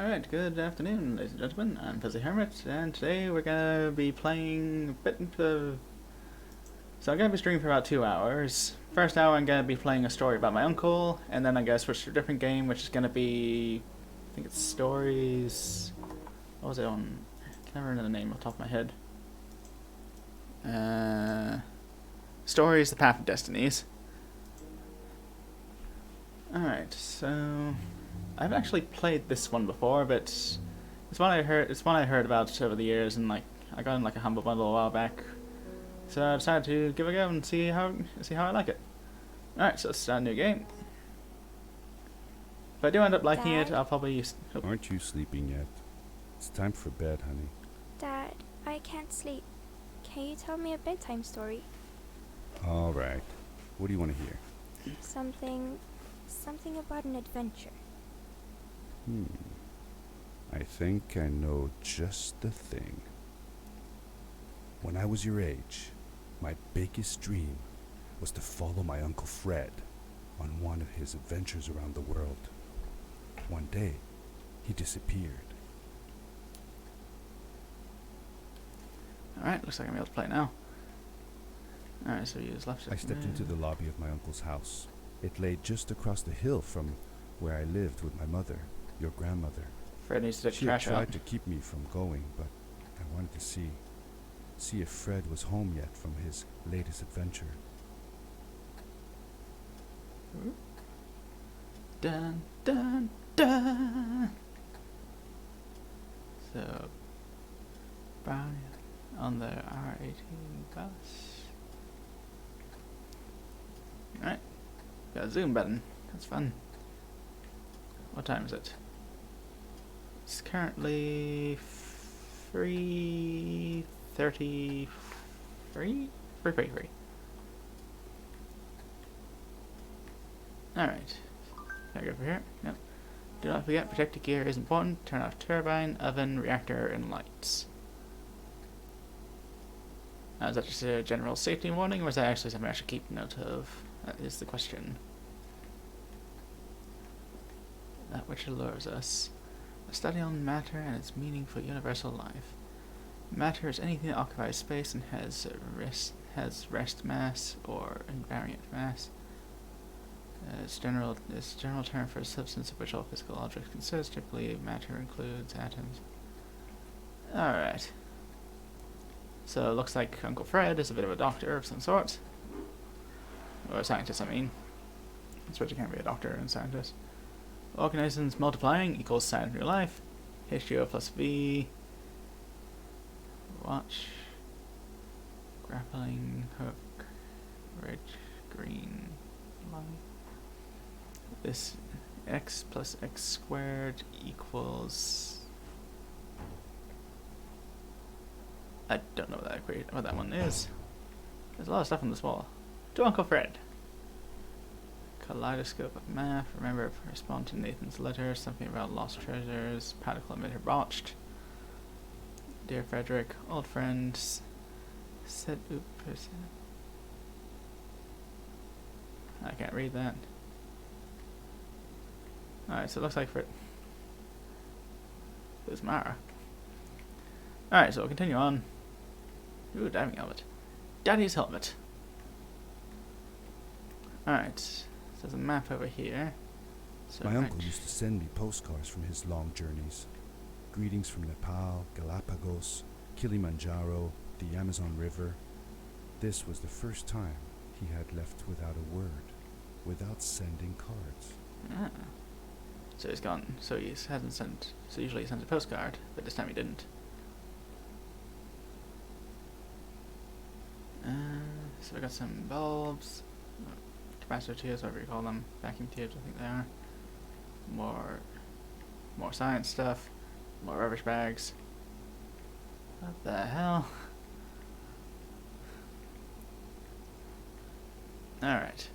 Alright, good afternoon, ladies and gentlemen. I'm Fuzzy Hermit, and today we're gonna be playing a bit of... So I'm gonna be streaming for about 2 hours. First hour I'm gonna be playing a story about my uncle, and then I'm gonna switch to a different game, which is gonna be... I think it's Stories... What was it on? I can't remember the name off the top of my head. Stories, The Path of Destinies. Alright, so... I've actually played this one before, but it's one I heard about over the years, and like I got in like a humble bundle a while back, so I decided to give it a go and see how I like it. All right, so let's start a new game. If I do end up liking Dad? it, I'll probably use. Oh. Aren't you sleeping yet? It's time for bed, honey. Dad, I can't sleep. Can you tell me a bedtime story? All right. What do you want to hear? Something about an adventure. I think I know just the thing. When I was your age, my biggest dream was to follow my Uncle Fred on one of his adventures around the world. One day, he disappeared. Alright, looks like I'm able to play now. Alright, so you just left it. I stepped into the lobby of my uncle's house. It lay just across the hill from where I lived with my mother, your grandmother. Fred needs to take the She had trash out. tried to keep me from going, but I wanted to see if Fred was home yet from his latest adventure. Dun dun dun. So, Brownie on the R18 bus. Alright, got a zoom button. That's fun. What time is it? It's currently 3:33. 3:33. Alright. Can I go over here? Yep. Do not forget, protective gear is important. Turn off turbine, oven, reactor, and lights. Now, is that just a general safety warning, or is that actually something I should keep note of? That is the question. That which allures us. A study on matter and its meaning for universal life. Matter is anything that occupies space and has rest mass or invariant mass. It's general term for a substance of which all physical objects consist. Typically, matter includes atoms. Alright. So it looks like Uncle Fred is a bit of a doctor of some sort. Or a scientist, I mean. I suppose you can't be a doctor and scientist. Organisms multiplying equals sign of real life. H2O plus V. Watch. Grappling hook. Red, green, light. This x plus x squared equals... I don't know what that one is. There's a lot of stuff on this wall. To Uncle Fred. Kaleidoscope of math. Remember, respond to Nathan's letter. Something about lost treasures. Particle emitter botched. Dear Frederick, old friends. Said oops. I can't read that. Alright, so it looks like Fred. Who's Mara? Alright, so we'll continue on. Ooh, diving helmet. Daddy's helmet. Alright, so there's a map over here. So My uncle used to send me postcards from his long journeys. Greetings from Nepal, Galapagos, Kilimanjaro, the Amazon River. This was the first time he had left without a word, without sending cards. Ah. So he's gone. So he hasn't sent. So usually he sends a postcard, but this time he didn't. So we got some bulbs, capacitor tubes, whatever you call them, vacuum tubes, I think they are. More science stuff, more rubbish bags. What the hell? Alright.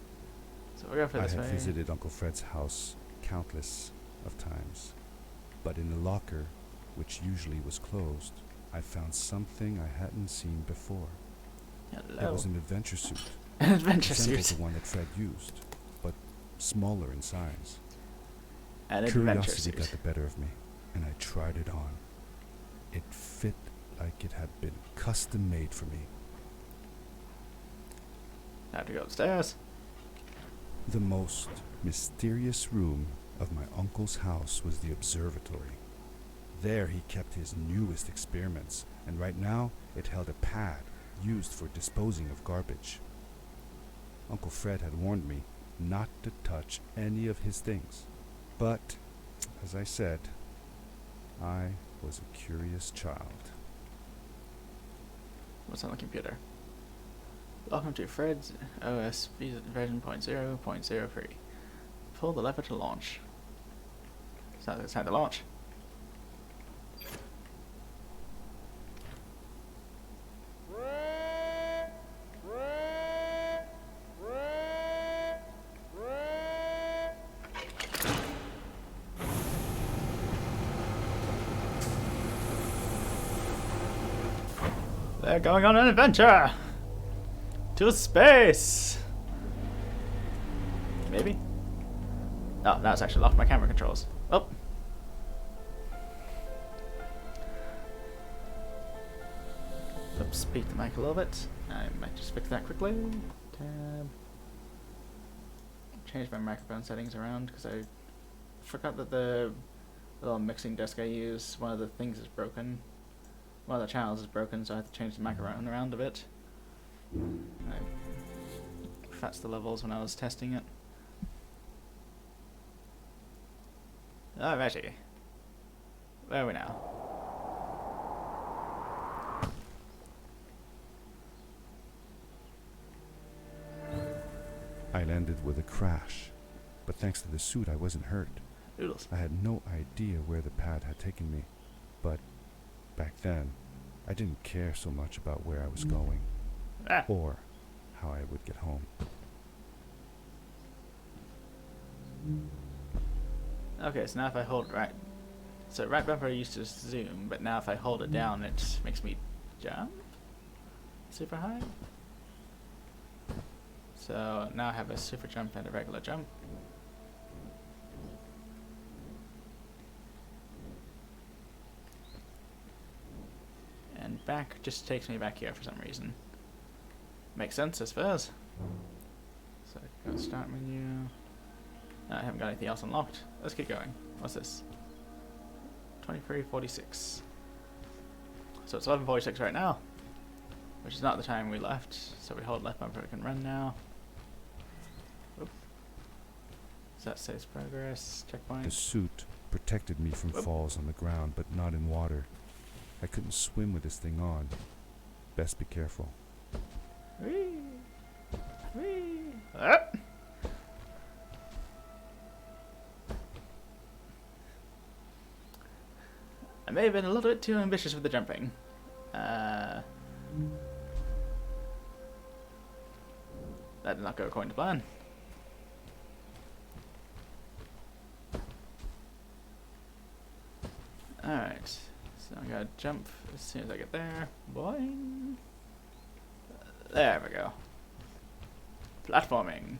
So we'll go for I this had way. visited Uncle Fred's house countless of times, but in the locker, which usually was closed, I found something I hadn't seen before. Hello. It was an adventure suit. An adventure resembled suit. the one that Fred used, but smaller in size. An adventure Curiosity suit. got the better of me, and I tried it on. It fit like it had been custom made for me. I have to go upstairs. The most mysterious room of my uncle's house was the observatory. There he kept his newest experiments, and right now it held a pad used for disposing of garbage. Uncle Fred had warned me not to touch any of his things, but, as I said, I was a curious child. What's on the computer? Welcome to Fred's OS version 0.0.03. Pull the lever to launch. So it's time to launch. They're going on an adventure! To space! Maybe? Oh, now it's actually locked my camera controls. Oh! Oops, beat the mic a little bit. I might just fix that quickly. Tab. Change my microphone settings around because I forgot that the little mixing desk I use, one of the things is broken. One of the channels is broken, so I have to change the microphone around a bit. I fetched the levels when I was testing it. Alrighty. Where are we now? I landed with a crash, but thanks to the suit I wasn't hurt. Oodles. I had no idea where the pad had taken me, but back then, I didn't care so much about where I was going, or how I would get home. Okay, so now if I hold right... So right bumper I used to zoom, but now if I hold it down it makes me jump? Super high? So now I have a super jump and a regular jump. And back just takes me back here for some reason. Makes sense, I suppose. So go to start menu. No, I haven't got anything else unlocked. Let's keep going. What's this? 23:46. So it's 11:46 right now, which is not the time we left. So we hold left bumper, we can run now. Oop. Does that says progress? Checkpoint. The suit protected me from falls on the ground, but not in water. I couldn't swim with this thing on. Best be careful. Whee! Whee! Ah! I may have been a little bit too ambitious with the jumping. That did not go according to plan. Alright, so I gotta jump as soon as I get there. Boing! There we go. Platforming.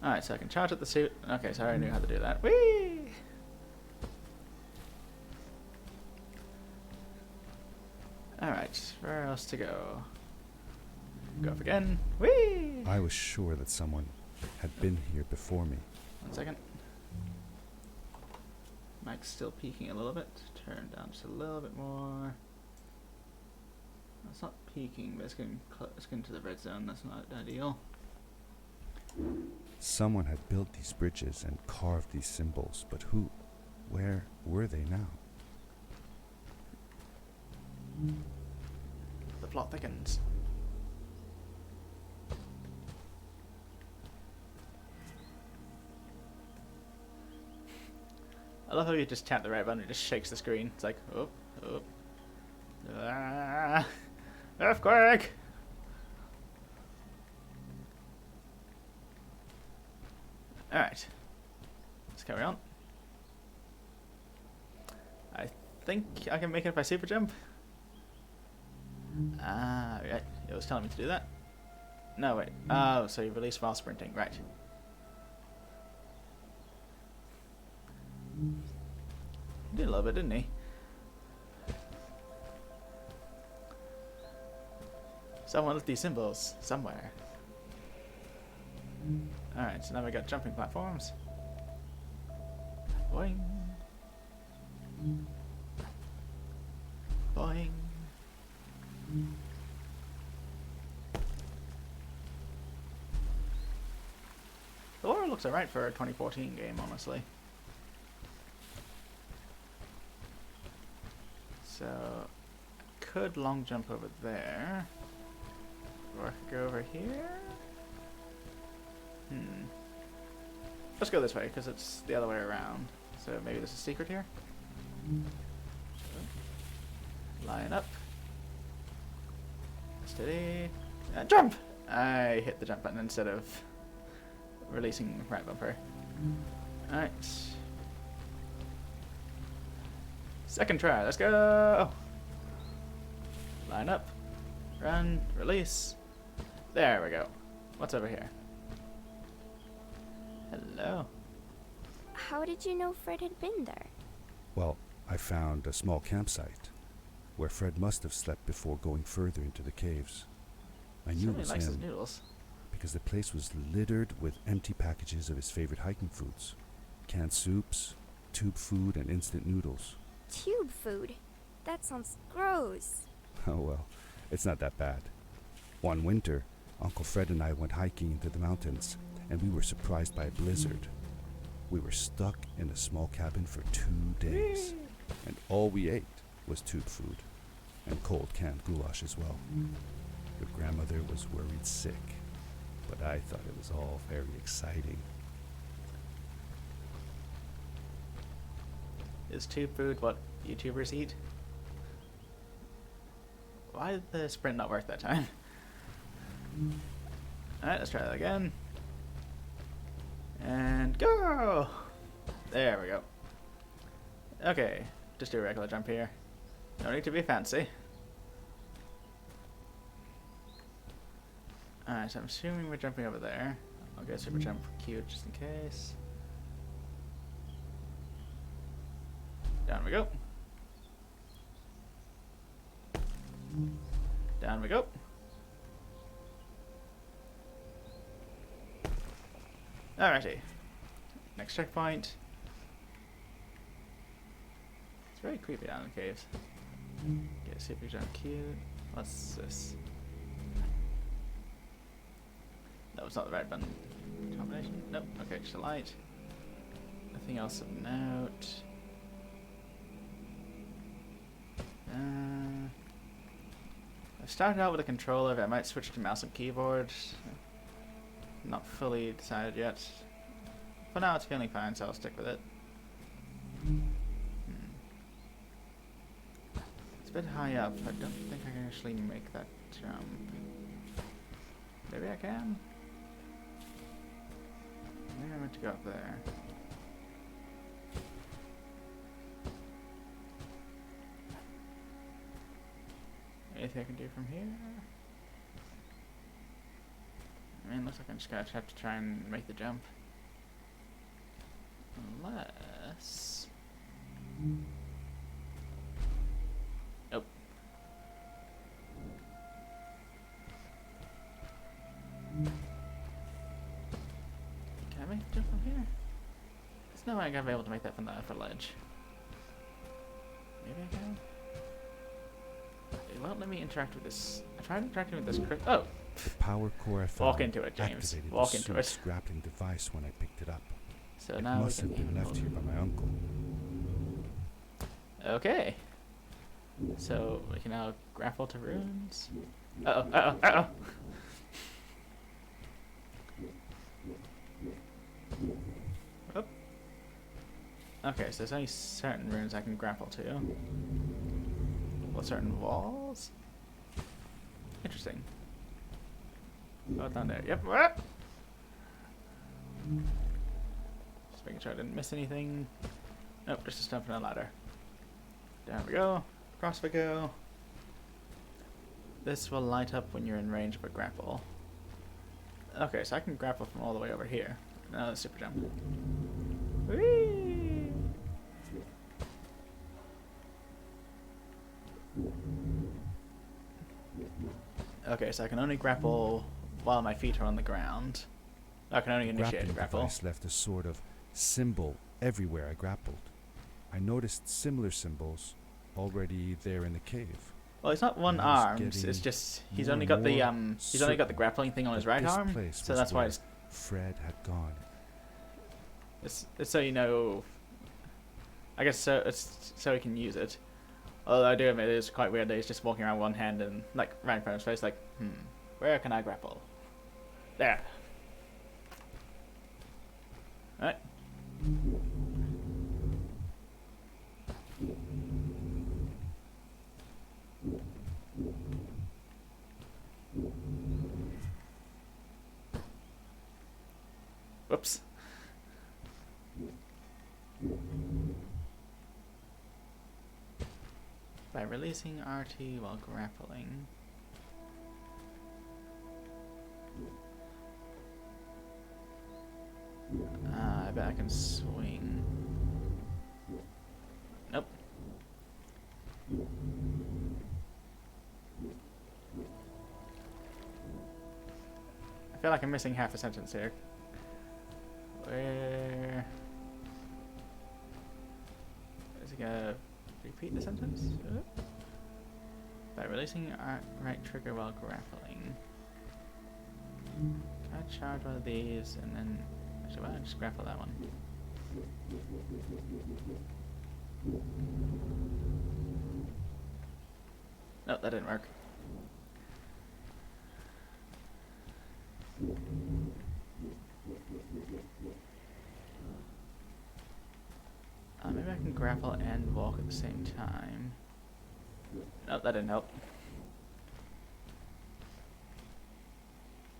Alright, so I can charge up the suit. Okay, so I already knew how to do that. Whee! Alright, where else to go? Go up again. Whee! I was sure that someone had been here before me. 1 second. Mic's still peaking a little bit. Turn down just a little bit more. It's not peaking, but it's getting to the red zone. That's not ideal. Someone had built these bridges and carved these symbols, but who? Where were they now? The plot thickens. I love how you just tap the right button and it just shakes the screen. It's like, oh, oh. Ah, earthquake! Alright. Let's carry on. I think I can make it if I super jump. Ah, right. It was telling me to do that. No, wait. Oh, so you release while sprinting. Right. He did a little bit, didn't he? Someone left these symbols somewhere. Alright, so now we got jumping platforms. Boing. Boing. The lore looks alright for a 2014 game, honestly. So, I could long jump over there. Or I could go over here? Let's go this way, because it's the other way around. So maybe there's a secret here? Line up. Steady. And jump! I hit the jump button instead of releasing right bumper. Alright. Second try, let's go! Line up. Run. Release. There we go. What's over here? Hello. How did you know Fred had been there? Well, I found a small campsite where Fred must have slept before going further into the caves. I knew it Somebody was likes his him noodles. because the place was littered with empty packages of his favorite hiking foods. Canned soups, tube food, and instant noodles. Tube food? That sounds gross. Oh well, it's not that bad. One winter, Uncle Fred and I went hiking into the mountains, and we were surprised by a blizzard. We were stuck in a small cabin for 2 days, and all we ate was tube food, and cold canned goulash as well. Your grandmother was worried sick, but I thought it was all very exciting. Is tube food what YouTubers eat? Why did the sprint not work that time? Alright, let's try that again. And go! There we go. Okay, just do a regular jump here. No need to be fancy. Alright, so I'm assuming we're jumping over there. I'll go super jump Q just in case. Down we go. Down we go. Alrighty. Next checkpoint. It's very creepy down in the caves. Get super jump Q. What's this? That was not the right button combination. Nope. Okay, just a light. Nothing else of note. I started out with a controller, but I might switch to mouse and keyboard. Not fully decided yet. For now it's feeling fine, so I'll stick with it. It's a bit high up. I don't think I can actually make that jump. Maybe I can? Maybe I meant to go up there. Anything I can do from here? I mean, looks like I'm just gonna have to try and make the jump. Unless... Nope. Can I make the jump from here? There's no way I'm gonna be able to make that from the upper ledge. Maybe I can? It won't let me interact with this. I tried interacting with this oh! The power core I found Walk into it, James. activated Walk the into suit's it. grappling device when I picked it up. So It now we must can have been left here by my uncle. Okay. So we can now grapple to runes. Uh oh, uh oh, uh oh. Oop. Okay, so there's only certain runes I can grapple to. Well, certain walls? Interesting. Oh, down there. Yep. What? Just making sure I didn't miss anything. Nope, just a stump and a ladder. Down we go. Across we go. This will light up when you're in range of a grapple. Okay, so I can grapple from all the way over here. Now let's super jump. Whee! Okay, so I can only grapple while my feet are on the ground. I can only initiate a Grappling grapple. device left a sort of symbol everywhere I grappled. I noticed similar symbols already there in the cave. Well, he's not one I was armed. getting It's just he's more only and got the more he's only got the grappling thing on his that right this arm. place So was that's why where it's Fred had gone. it's so you know. I guess so it's so he can use it. Although I do admit it is quite weird that he's just walking around one hand and like right in front of his face, like, where can I grapple? There. Alright. Whoops. By releasing RT while grappling. I bet I can swing. Nope. I feel like I'm missing half a sentence here. Where is he gonna repeat the sentence? By releasing right trigger while grappling. Can I charge one of these and then actually why don't I just grapple that one? Nope, that didn't work. Maybe I can grapple and walk at the same time. Nope, that didn't help.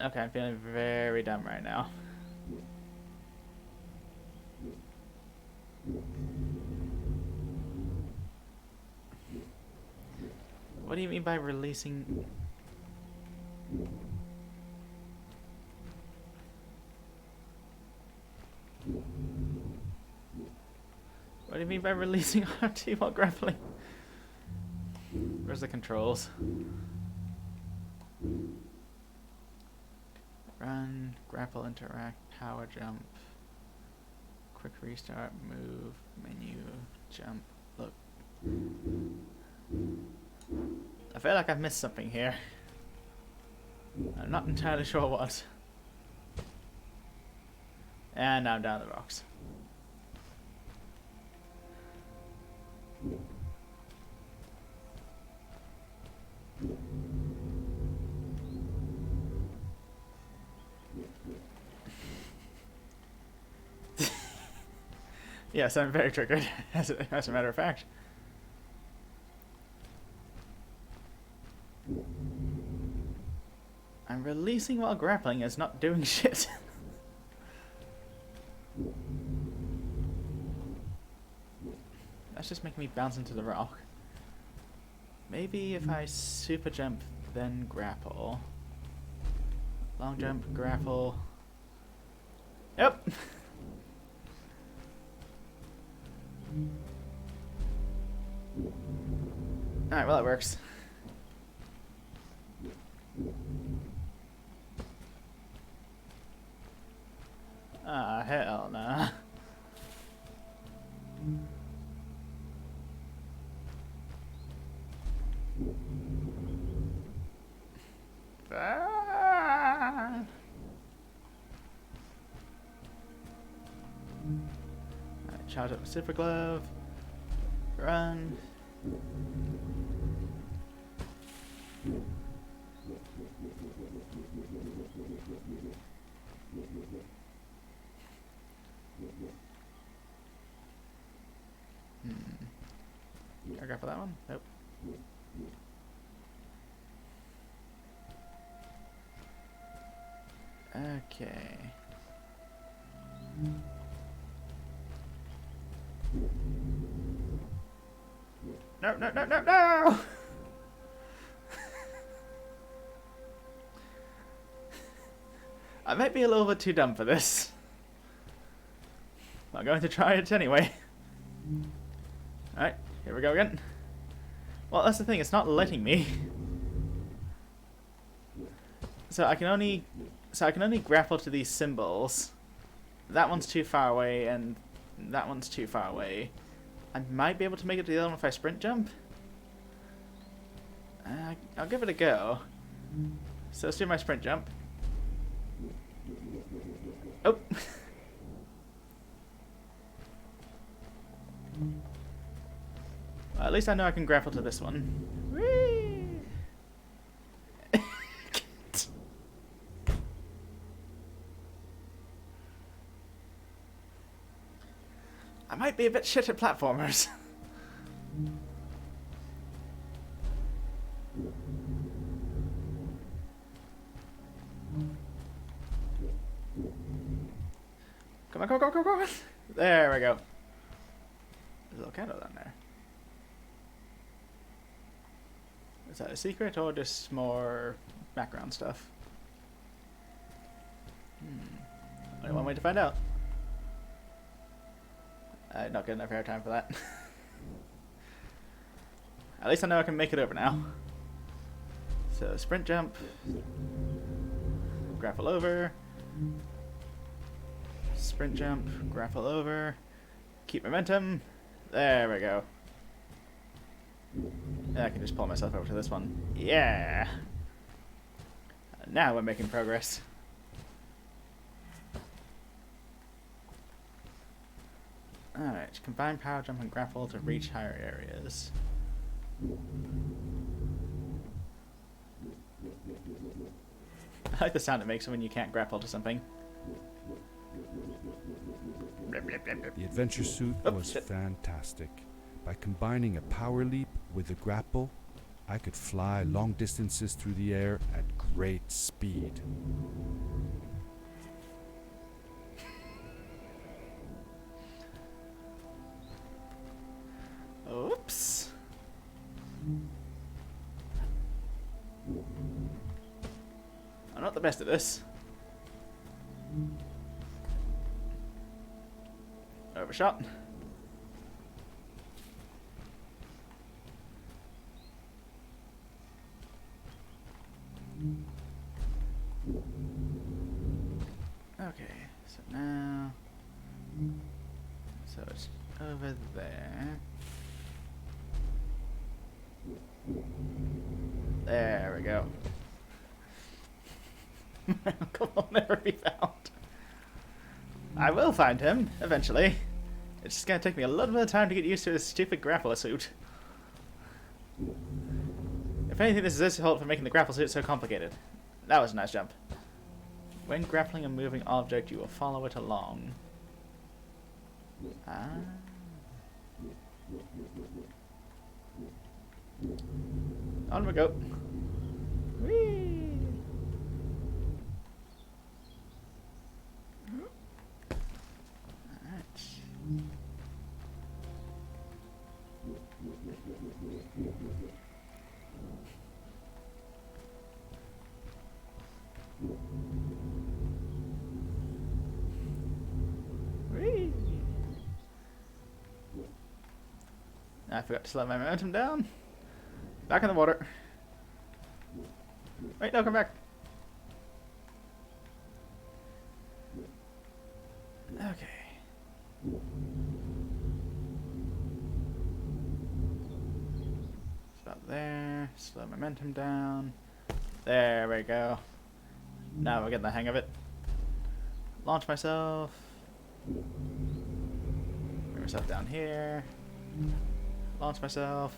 Okay, I'm feeling very dumb right now. What do you mean by releasing? What do you mean by releasing RT while grappling? Where's the controls? Run, grapple, interact, power jump, quick restart, move, menu, jump, look. I feel like I've missed something here. I'm not entirely sure what. And now I'm down the rocks. Yes, I'm very triggered, as a matter of fact. I'm releasing while grappling is not doing shit. That's just making me bounce into the rock. Maybe if I super jump, then grapple. Long jump, grapple. Yep. Alright, well that works. Ah, hell nah. Ah. Alright, charge up the super glove. Run. Can I grapple that one? Nope. Okay. No, no, no, no, no! I might be a little bit too dumb for this. I'm going to try it anyway. Alright, here we go again. Well, that's the thing, it's not letting me. So I can only grapple to these symbols. That one's too far away, and that one's too far away. I might be able to make it to the other one if I sprint jump. I'll give it a go. So let's do my sprint jump. Oh! Well, at least I know I can grapple to this one. Whee! I might be a bit shit at platformers. Come on, go, go, go, go! There we go. There's a little candle down there. Is that a secret or just more background stuff? Only one way to find out. Not good enough airtime for that. At least I know I can make it over now. So sprint jump, grapple over, sprint jump, grapple over, keep momentum. There we go. I can just pull myself over to this one. Yeah! Now we're making progress. Alright, combine power jump and grapple to reach higher areas. I like the sound it makes when you can't grapple to something. The adventure suit was fantastic. By combining a power leap with a grapple, I could fly long distances through the air at great speed. Oops. I'm not the best at this. Overshot. Okay, so now... So it's over there. There we go. My uncle will never be found. I will find him, eventually. It's just gonna take me a little bit of time to get used to this stupid grappler suit. If anything, this is his fault for making the grapple suit so complicated. That was a nice jump. When grappling a moving object, you will follow it along. Ah. On we go. Whee! Alright. Whee! I forgot to slow my momentum down. Back in the water. Wait, no, come back. Okay. It's about there. Slow momentum down. There we go. Now we're getting the hang of it. Launch myself. Bring myself down here. Launch myself.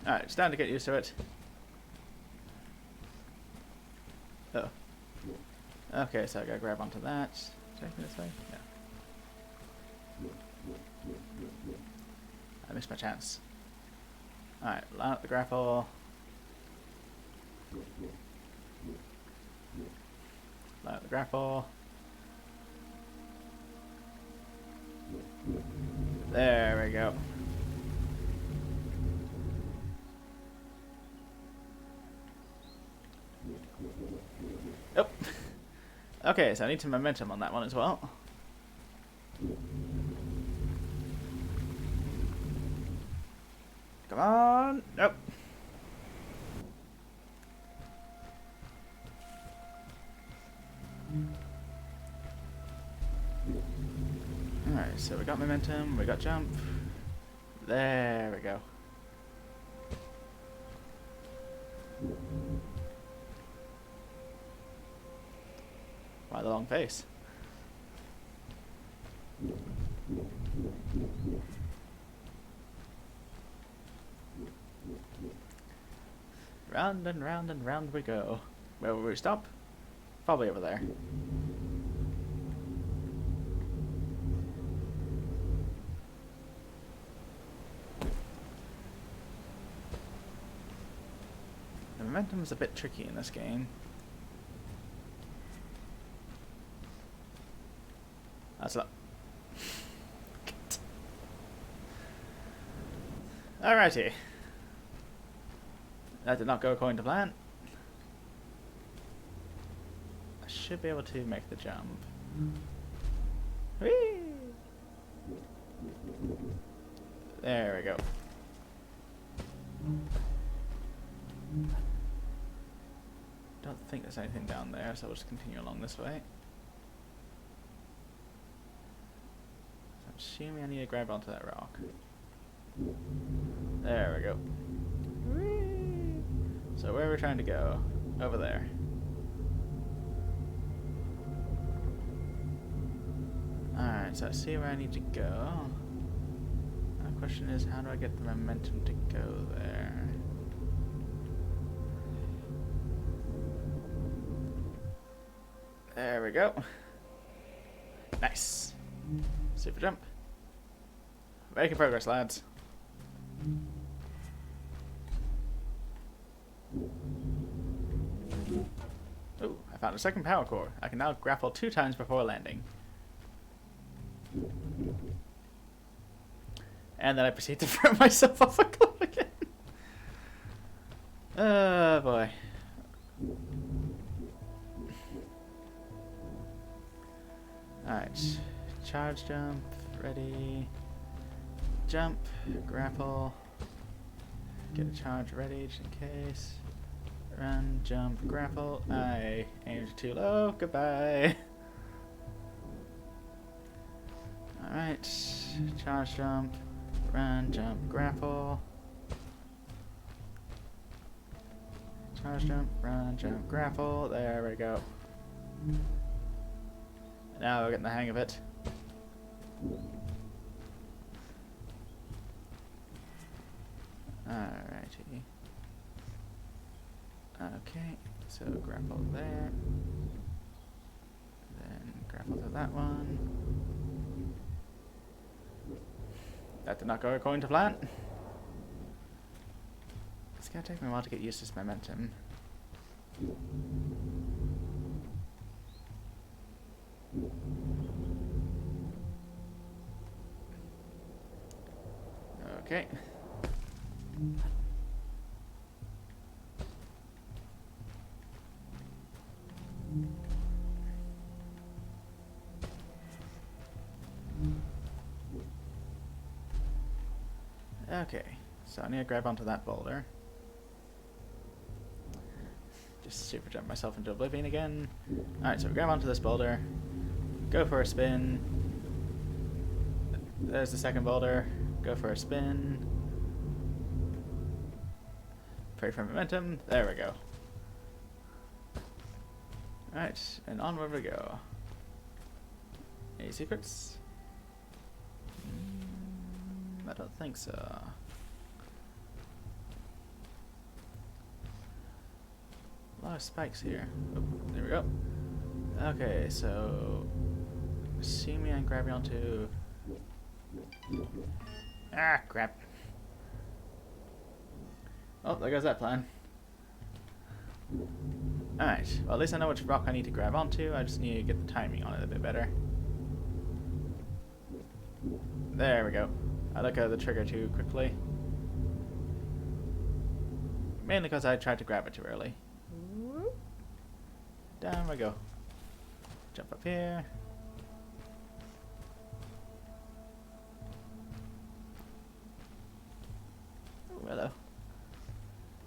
Alright, it's time to get used to it. Oh. Okay, so I gotta grab onto that. Take me this way? Yeah. I missed my chance. Alright, line up the grapple. Line up the grapple. There we go. Oh. Okay, so I need some momentum on that one as well. Come on. Nope. so we got momentum, we got jump. There we go. Why the long face? Round and round and round we go. Where will we stop? Probably over there. The momentum is a bit tricky in this game. That's not. Alrighty. That did not go according to plan. I should be able to make the jump. Whee! There we go. Don't think there's anything down there, so we'll just continue along this way. So I'm assuming I need to grab onto that rock. There we go. Whee! So where are we trying to go? Over there. Alright, so I see where I need to go. The question is, how do I get the momentum to go there? There we go. Nice. Super jump. Making progress, lads. Ooh, I found a second power core. I can now grapple 2 times before landing. And then I proceed to throw myself off a cliff again. Oh boy. Alright. Charge jump. Ready. Jump. Grapple. Get a charge ready just in case. Run, jump, grapple. I aimed too low. Goodbye. Alright. Charge jump. Run, jump, grapple. Charge jump, run, jump, grapple. There we go. Now we're getting the hang of it. Alrighty. Okay, so grapple there. Then grapple to that one. That did not go according to plan. It's gonna take me a while to get used to this momentum. Okay. Okay, so I need to grab onto that boulder. Just super jump myself into oblivion again. Alright, so we grab onto this boulder, go for a spin. There's the second boulder, go for a spin. Pray for momentum, there we go. Alright, and onward we go. Any secrets? I don't think so. A lot of spikes here. Oh, there we go. Okay, so see me and grab me onto. Ah, crap. Oh, there goes that plan. Alright, well, at least I know which rock I need to grab onto. I just need to get the timing on it a bit better. There we go. I let go of the trigger too quickly. Mainly because I tried to grab it too early. Down we go. Jump up here. Oh, hello.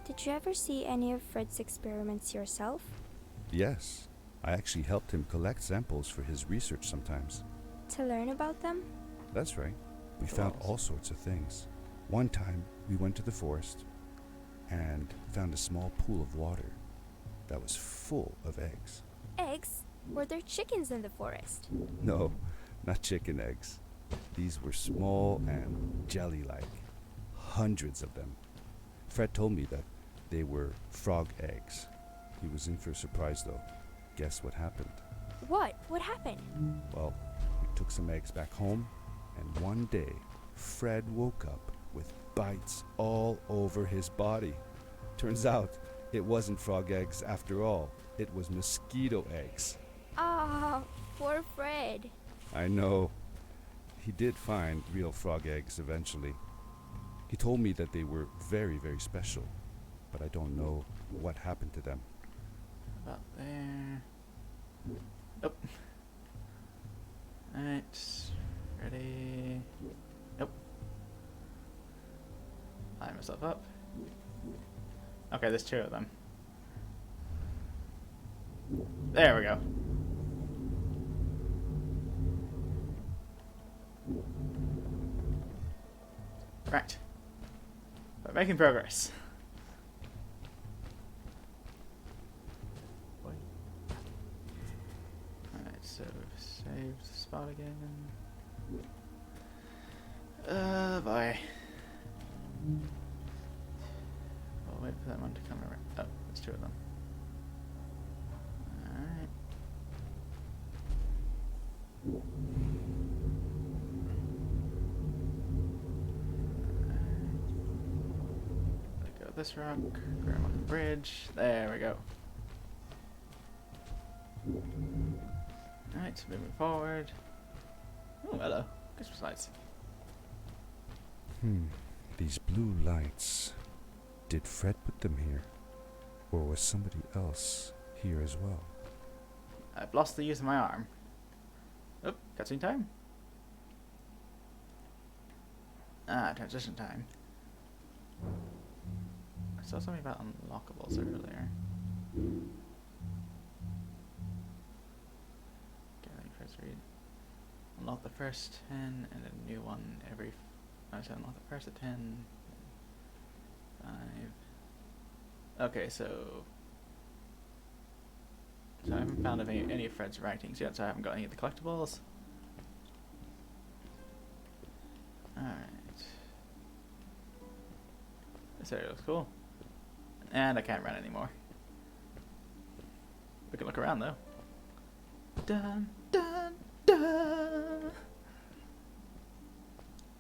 Did you ever see any of Fred's experiments yourself? Yes, I actually helped him collect samples for his research sometimes. To learn about them? That's right. We found all sorts of things. One time, we went to the forest and found a small pool of water that was full of eggs. Eggs? Were there chickens in the forest? No, not chicken eggs. These were small and jelly-like. Hundreds of them. Fred told me that they were frog eggs. He was in for a surprise, though. Guess what happened? What? What happened? Well, we took some eggs back home, and one day, Fred woke up with bites all over his body. Turns out, it wasn't frog eggs after all. It was mosquito eggs. Ah, poor Fred. I know. He did find real frog eggs eventually. He told me that they were very, very special, but I don't know what happened to them. About there. Oh. Alright. Ready. Nope. Line myself up. Okay, there's two of them. There we go. Right. We're making progress. Alright, so we've saved the spot again. Boy. We'll wait for that one to come around. Oh, there's two of them. Alright. Let go of this rock, grab off the bridge. There we go. Alright, moving forward. Oh, hello. Christmas lights. These blue lights. Did Fred put them here? Or was somebody else here as well? I've lost the use of my arm. Oh, cutscene time. Ah, transition time. I saw something about unlockables earlier. Okay, let me first read. Unlock the first 10 and a new one every... I said unlock the first of 10. 5. Okay, so I haven't found any of Fred's writings yet, so I haven't got any of the collectibles. Alright. This area looks cool. And I can't run anymore. We can look around though. Dun dun dun!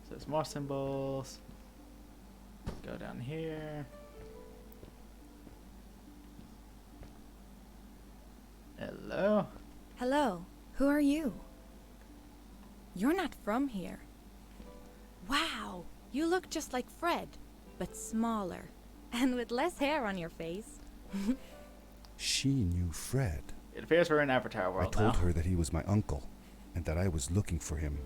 So there's more symbols. Go down here. Hello? Hello, who are you? You're not from here. Wow, you look just like Fred, but smaller, and with less hair on your face. She knew Fred. It appears we're in Avatar I world told now. her that he was my uncle, and that I was looking for him.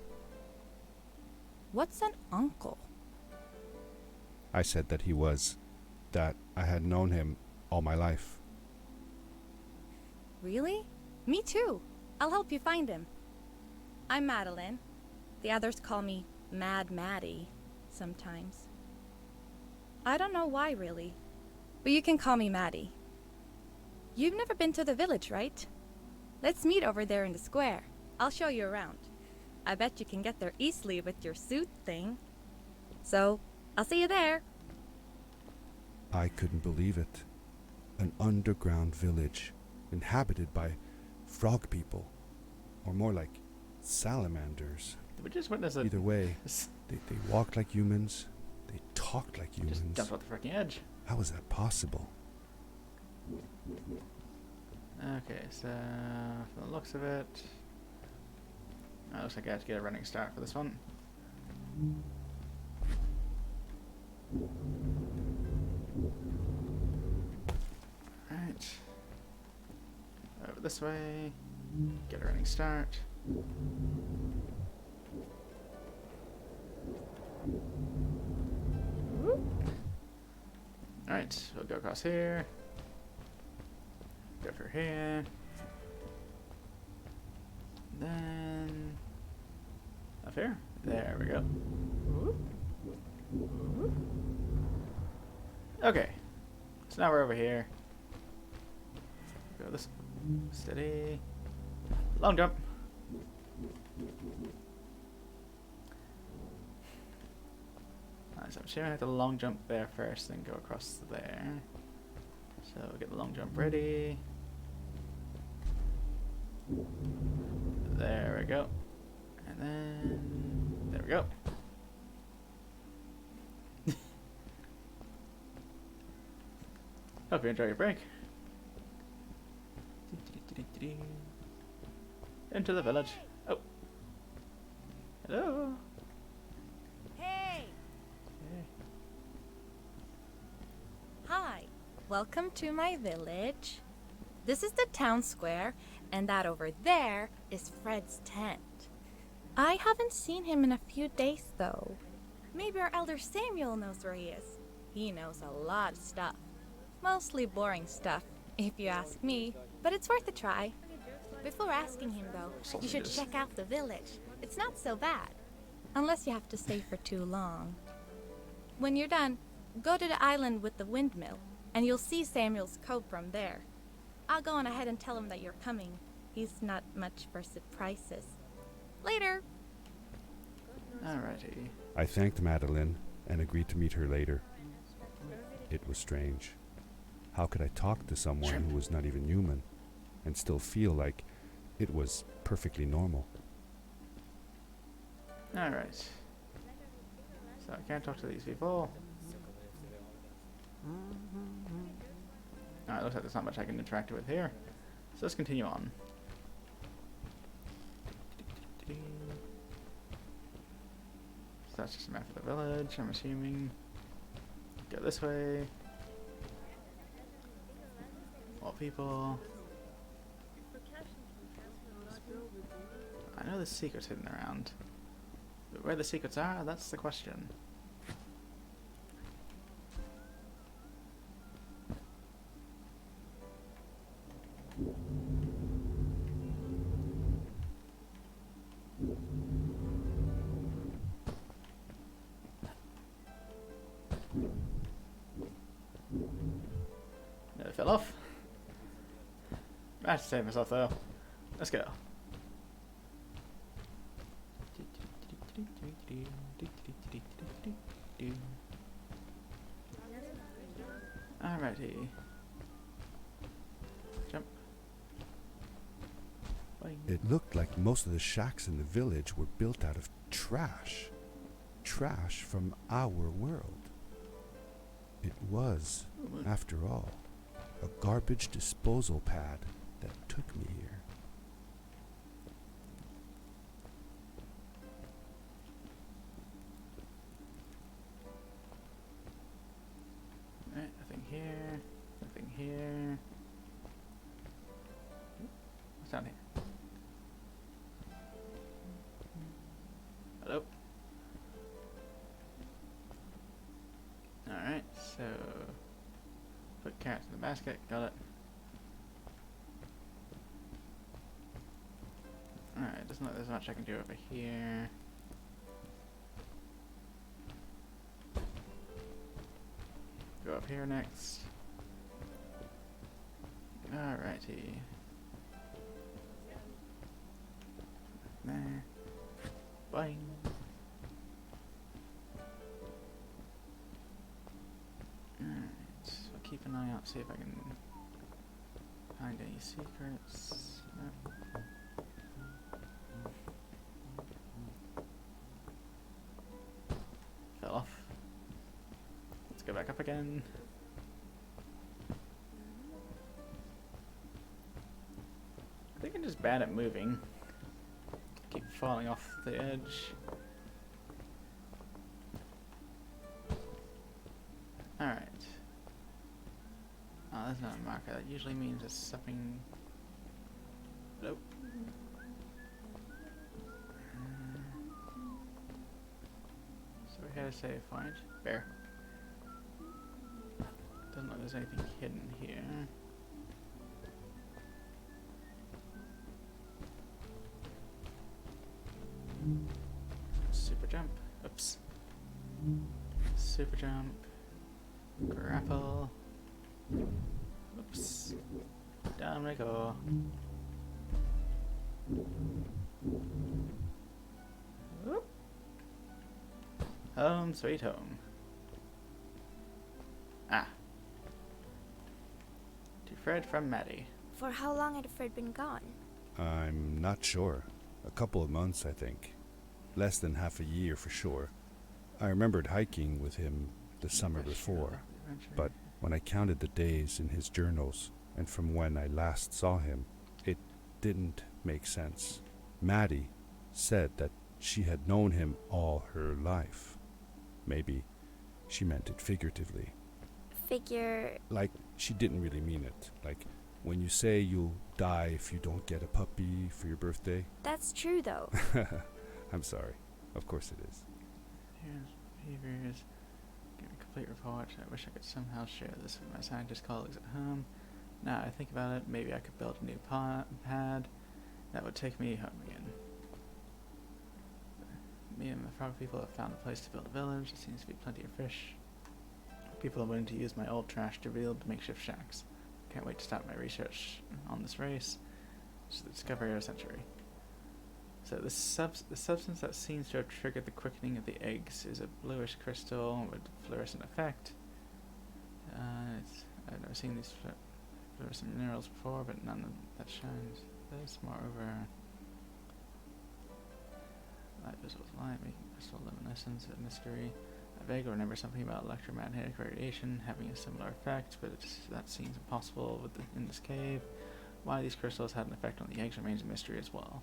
What's an uncle? I said that he was, that I had known him all my life. Really? Me too. I'll help you find him. I'm Madeline. The others call me Mad Maddie sometimes. I don't know why, really, but you can call me Maddie. You've never been to the village, right? Let's meet over there in the square. I'll show you around. I bet you can get there easily with your suit thing. So, I'll see you there. I couldn't believe it. An underground village, inhabited by frog people, or more like salamanders. Did we just witness it? Either way, they walked like humans, they talked like Just humans. jumped off the freaking edge. How was that possible? Okay, so from the looks of it, looks like I have to get a running start for this one. Right. Over this way. Get a running start. Alright, we'll go across here. Go for here. Then up here. There we go. Okay. So now we're over here. Go this. Steady. Long jump. Alright, so I'm assuming I have to long jump there first, then go across there. So we'll get the long jump ready. There we go. And then there we go. Hope you enjoy your break. Into the village. Oh. Hello. Hey! Hey. Hi. Welcome to my village. This is the town square, and that over there is Fred's tent. I haven't seen him in a few days, though. Maybe our elder Samuel knows where he is. He knows a lot of stuff. Mostly boring stuff, if you ask me, but it's worth a try. Before asking him, though, you should check out the village. It's not so bad, unless you have to stay for too long. When you're done, go to the island with the windmill, and you'll see Samuel's cove from there. I'll go on ahead and tell him that you're coming. He's not much for surprises. Later! Alrighty. I thanked Madeline and agreed to meet her later. It was strange. How could I talk to someone who was not even human and still feel like it was perfectly normal? Alright. So I can't talk to these people. Alright, looks like there's not much I can interact with here. So let's continue on. So that's just a map of the village, I'm assuming. Go this way. More people. I know there's secrets hidden around. But where the secrets are, that's the question. No, it fell off. I have to save myself though. Let's go. Alrighty. Jump. Boing. It looked like most of the shacks in the village were built out of trash. Trash from our world. It was, after all, a garbage disposal pad that took me here. Alright, nothing here. Nothing here. What's down here? Hello? Alright, so put carrots in the basket, got it. Alright, doesn't look like there's much I can do over here. Go up here next. Alrighty. There. Boing. Alright, I'll keep an eye out, see if I can find any secrets. Nope. Fell off. Let's go back up again. I think I'm just bad at moving. Keep falling off the edge. Alright. Oh, that's not a marker. That usually means it's something. Nope. So we had a save point. Bear. Doesn't look like there's anything hidden here. Super jump. Oops. Super jump. Grapple. Oops. Down we go. Whoop. Home sweet home. Ah. To Fred from Maddie. For how long had Fred been gone? I'm not sure. A couple of months, I think. Less than half a year for sure. I remembered hiking with him the summer before, but when I counted the days in his journals, and from when I last saw him, it didn't make sense. Maddie said that she had known him all her life. Maybe she meant it figuratively. Like, she didn't really mean it. Like, when you say you'll die if you don't get a puppy for your birthday. That's true, though. I'm sorry. Of course it is. Here's behaviors. Give a complete report. I wish I could somehow share this with my scientist colleagues at home. Now I think about it, maybe I could build a new pad that would take me home again. Me and the frog people have found a place to build a village. There seems to be plenty of fish. People are willing to use my old trash to build makeshift shacks. Can't wait to start my research on this race. It's the discovery of a century. So the substance that seems to have triggered the quickening of the eggs is a bluish crystal with fluorescent effect. I've never seen these fluorescent minerals before, but none of that shines. This, moreover, light visible light, making crystal luminescence a mystery. I vaguely remember something about electromagnetic radiation having a similar effect, but that seems impossible in this cave. Why these crystals had an effect on the eggs remains a mystery as well.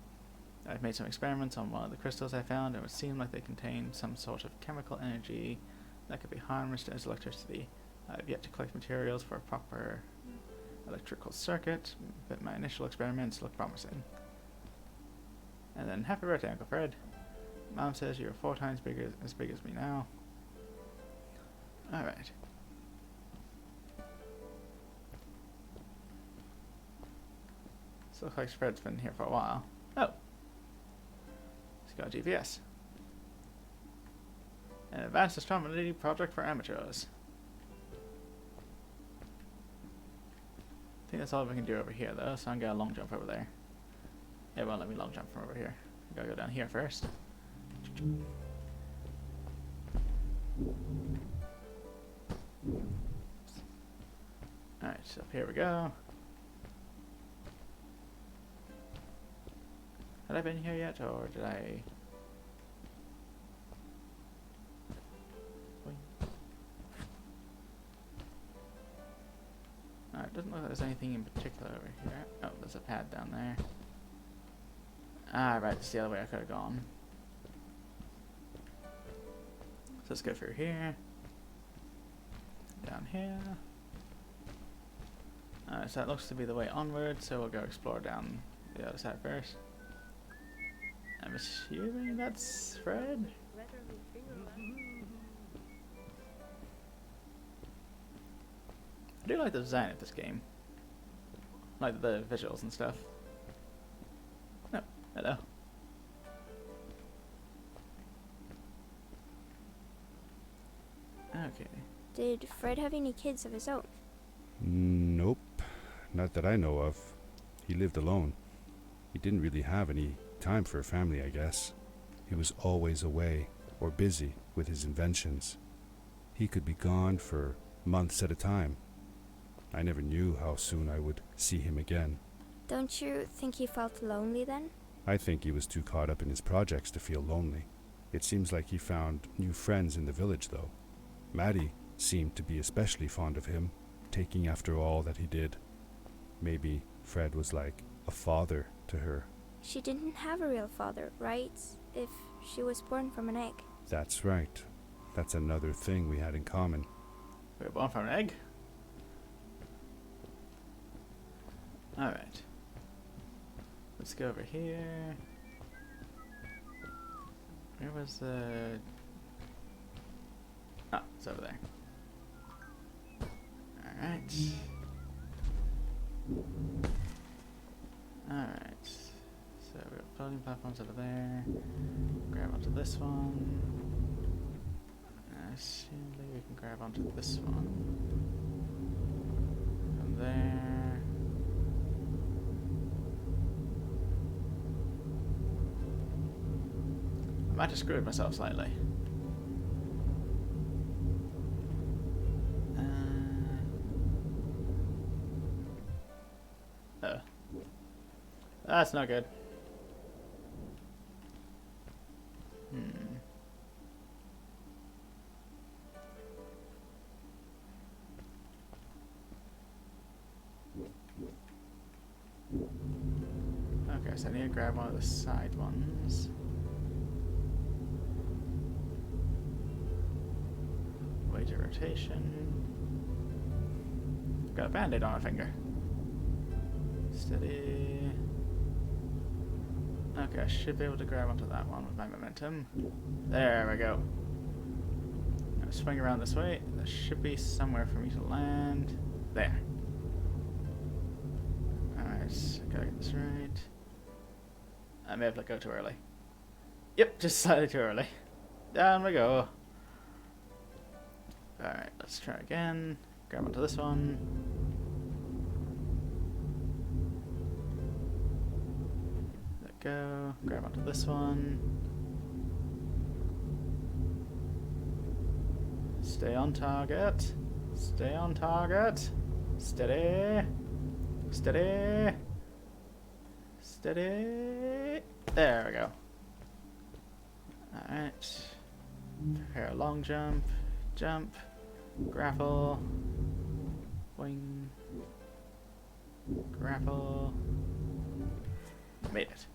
I've made some experiments on one of the crystals I found, and it would seem like they contain some sort of chemical energy that could be harnessed as electricity. I've yet to collect materials for a proper electrical circuit, but my initial experiments look promising. And then, happy birthday, Uncle Fred. Mom says you're 4 times as big as me now. Alright. So looks like Fred's been here for a while. Oh! He's got a GPS. An advanced astronomy project for amateurs. I think that's all we can do over here though, so I'm gonna long jump over there. It won't let me long jump from over here. I gotta go down here first. Alright, so up here we go. Had I been here yet, or did I... Alright, doesn't look like there's anything in particular over here. Oh, there's a pad down there. Ah, right, that's the other way I could have gone. So let's go through here. Down here. Alright, so that looks to be the way onward, so we'll go explore down the other side first. I'm assuming that's Fred? I do like the design of this game. Like the visuals and stuff. Oh, hello. Okay. Did Fred have any kids of his own? Nope. Not that I know of. He lived alone. He didn't really have any time for a family, I guess. He was always away or busy with his inventions. He could be gone for months at a time. I never knew how soon I would see him again. Don't you think he felt lonely then? I think he was too caught up in his projects to feel lonely. It seems like he found new friends in the village, though. Maddie seemed to be especially fond of him, taking after all that he did. Maybe Fred was like a father to her. She didn't have a real father, right? If she was born from an egg. That's right. That's another thing we had in common. We were born from an egg? Alright. Let's go over here. Where was the... Oh, it's over there. Alright. Alright. So we've got loading platforms over there. Grab onto this one. Assumedly we can grab onto this one. From there. I might have screwed myself slightly. Oh. That's not good. Okay, so I need to grab one of the side ones. Wage of rotation. Got a band-aid on my finger. Steady. Okay, I should be able to grab onto that one with my momentum. There we go. Now swing around this way. There should be somewhere for me to land. There. Alright, gotta get this right. I may have let go too early. Yep, just slightly too early. Down we go. Alright, let's try again. Grab onto this one. Let go. Grab onto this one. Stay on target. Stay on target. Steady. Steady. Steady. There we go. Alright. Prepare a long jump. Jump. Grapple. Wing. Grapple. Made it.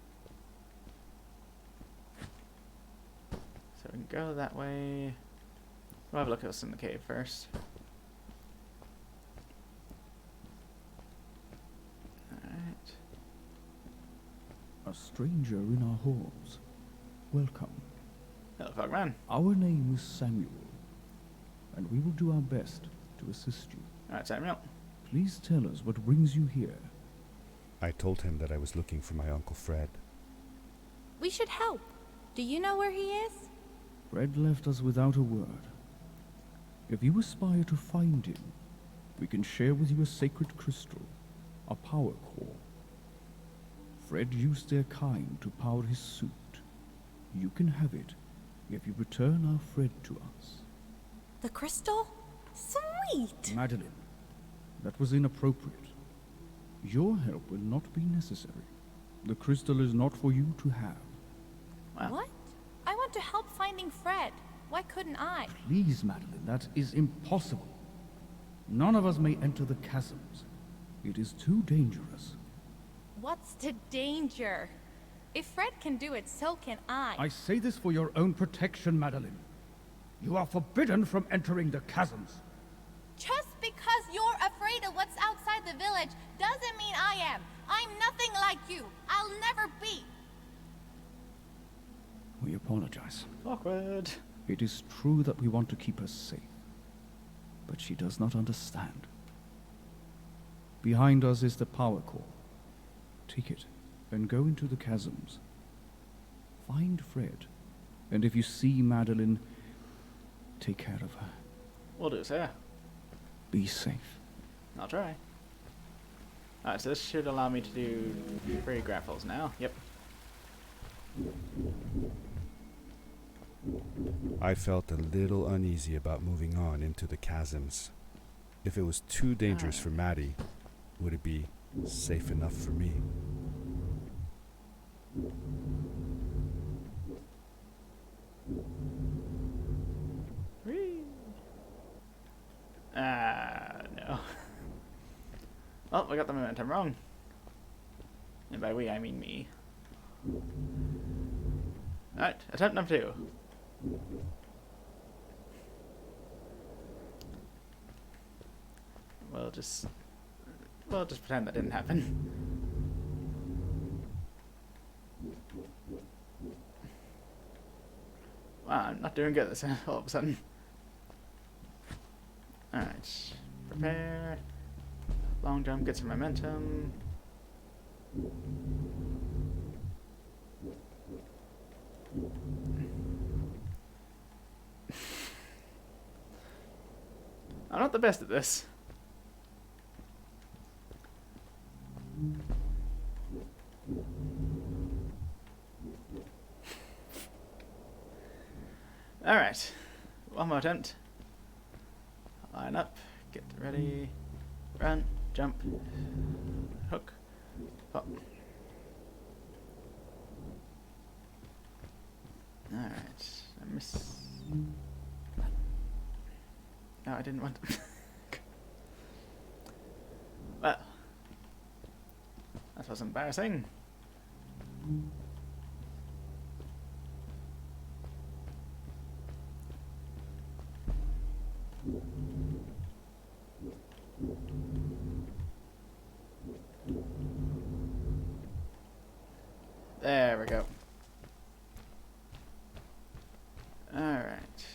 So we can go that way. We'll have a look at what's in the cave first. Alright. A stranger in our halls. Welcome. Hello, Fogman. Our name is Samuel, and we will do our best to assist you. Alright, Samuel. Please tell us what brings you here. I told him that I was looking for my Uncle Fred. We should help. Do you know where he is? Fred left us without a word. If you aspire to find him, we can share with you a sacred crystal, a power core. Fred used their kind to power his suit. You can have it if you return our Fred to us. The crystal? Sweet! Madeline, that was inappropriate. Your help will not be necessary. The crystal is not for you to have. Wow. What? I want to help finding Fred. Why couldn't I? Please, Madeline, that is impossible. None of us may enter the chasms. It is too dangerous. What's the danger? If Fred can do it, so can I. I say this for your own protection, Madeline. You are forbidden from entering the chasms. Just because you're afraid of what's outside the village doesn't mean I am. I'm nothing like you. I'll never be. We apologize. Awkward. It is true that we want to keep her safe, but she does not understand. Behind us is the power core. Take it and go into the chasms. Find Fred, and if you see Madeline, take care of her. We'll do, sir. Be safe. I'll try. Alright, so this should allow me to do 3 grapples now. Yep. I felt a little uneasy about moving on into the chasms. If it was too dangerous for Maddie, would it be safe enough for me? Whee! No. Well, we got the momentum wrong. And by we, I mean me. Alright, attempt number 2. We'll just pretend that didn't happen. Wow, I'm not doing good this all of a sudden. Alright, prepare. Long jump, get some momentum. I'm not the best at this. Alright. One more attempt. Line up. Get ready. Run. Jump. Hook. Pop. Alright. I miss. No, I didn't want to. Well. That was embarrassing. There we go. Alright.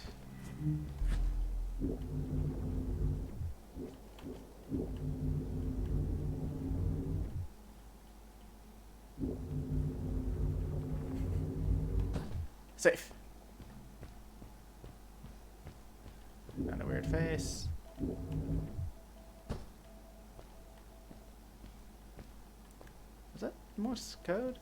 Safe. Found a weird face. Was that Morse code?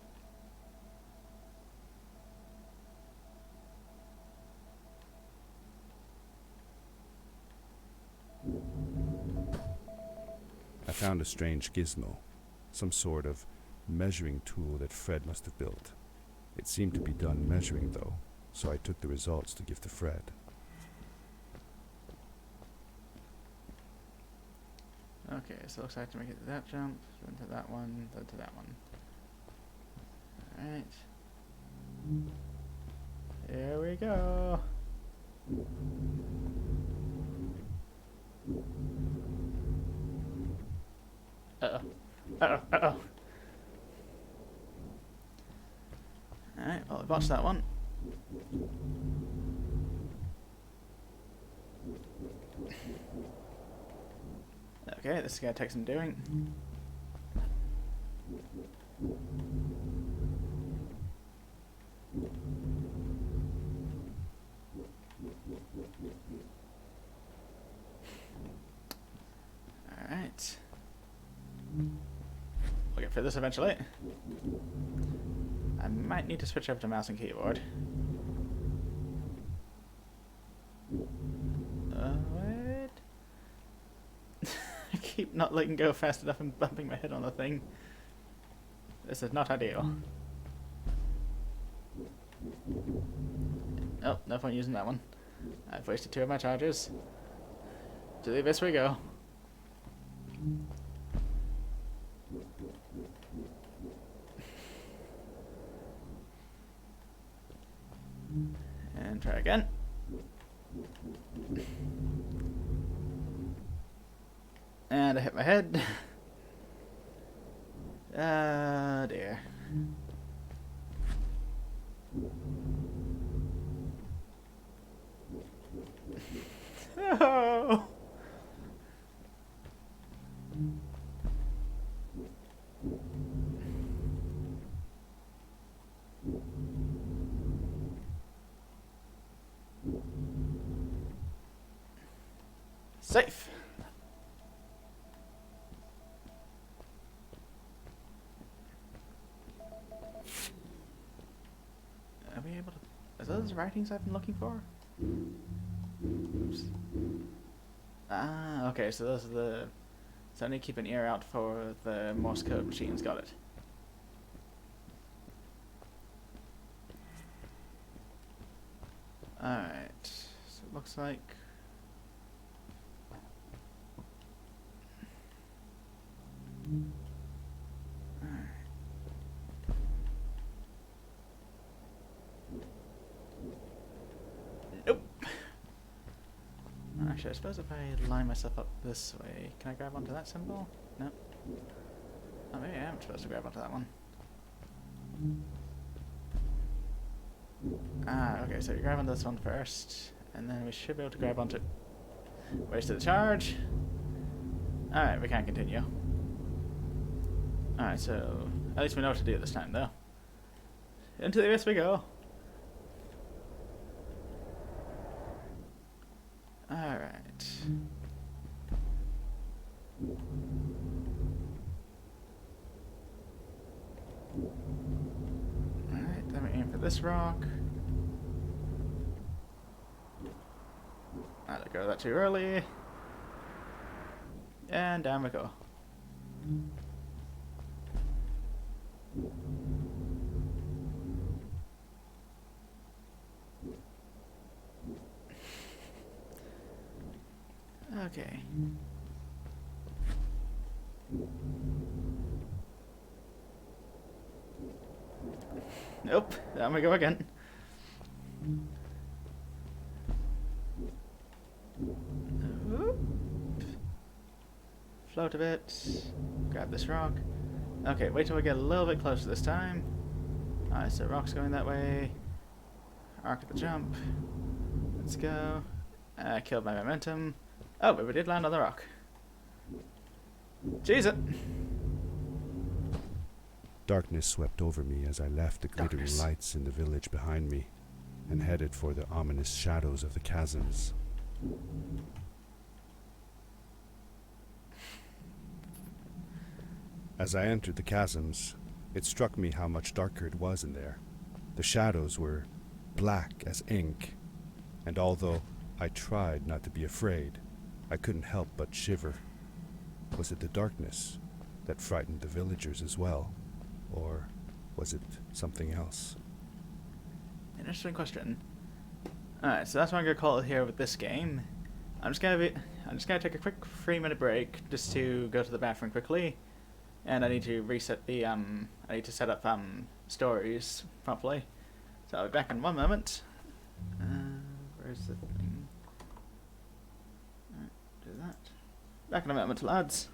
I found a strange gizmo, some sort of measuring tool that Fred must have built. It seemed to be done measuring, though, so I took the results to give to Fred. Okay, so looks like to make it to that jump, then to that one, then to that one. Alright. Here we go. Uh-oh. Uh-oh. Uh-oh. Alright, well, I botched that one. Okay, this is gonna take some doing. Alright. We'll get through this eventually. I might need to switch over to mouse and keyboard. What? I keep not letting go fast enough and bumping my head on the thing. This is not ideal. Oh, no point using that one. I've wasted 2 of my charges. To the abyss we go. And try again. And I hit my head. Ah, dear. Oh. Safe. Are we able to... Are those writings I've been looking for? Oops. Ah, okay, so those are the... So I need to keep an ear out for the Morse code machines. Got it. Alright. So it looks like... Nope. Actually, I suppose if I line myself up this way, can I grab onto that symbol? No. Oh, maybe I am supposed to grab onto that one. Ah, okay, so you grab onto this one first, and then we should be able to grab onto... Wasted the charge. Alright, we can continue. Alright, so... At least we know what to do this time, though. Into the abyss we go. Alright. Alright, then we aim for this rock. I let go of that too early. And down we go. Okay. Nope, down we go again. Oop. Float a bit. Grab this rock. Okay, wait till we get a little bit closer this time. Alright, so rock's going that way. Arc at the jump. Let's go. Killed my momentum. Oh, but we did land on the rock. Jeez it! Darkness swept over me as I left the glittering lights in the village behind me and headed for the ominous shadows of the chasms. As I entered the chasms, it struck me how much darker it was in there. The shadows were black as ink, and although I tried not to be afraid, I couldn't help but shiver. Was it the darkness that frightened the villagers as well? Or was it something else? Interesting question. Alright, so that's what I'm gonna call it here with this game. I'm just gonna take a quick 3-minute break just to go to the bathroom quickly. And I need to reset the I need to set up stories properly. So I'll be back in one moment. Where's the thing? Alright, do that. Back in a moment, lads.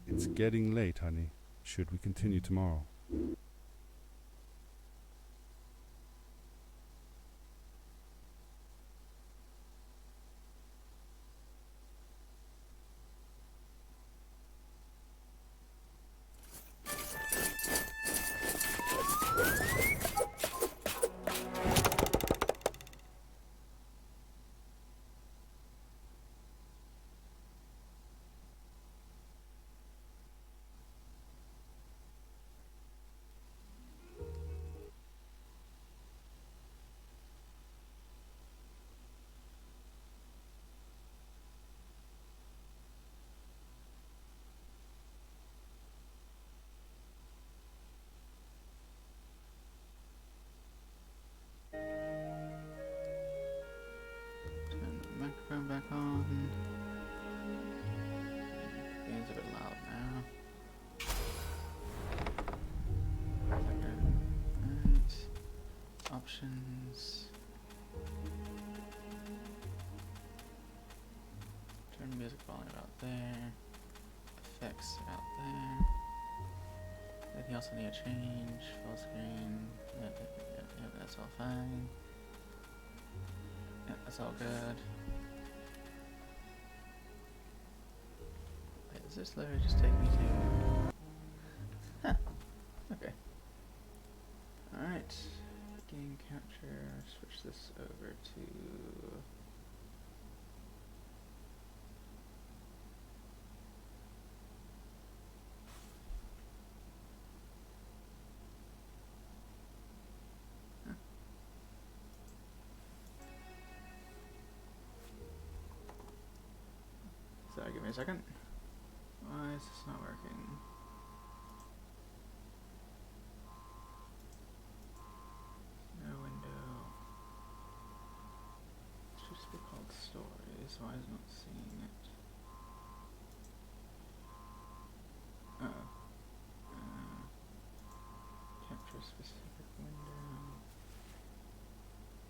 It's getting late, honey. Should we continue tomorrow? Turn the microphone back on. Game's a bit loud now. Alright. Options. Turn the music volume out there. Effects out there. Anything else I need to change? Full screen. Yep, that's all fine. Yep, that's all good. Wait, does this literally just take me to... Okay. Alright. Game capture. Switch this over to... Sorry, give me a second. Why is this not working? No window. It should be called stories. Why is it not seeing it? Oh. Capture a specific window.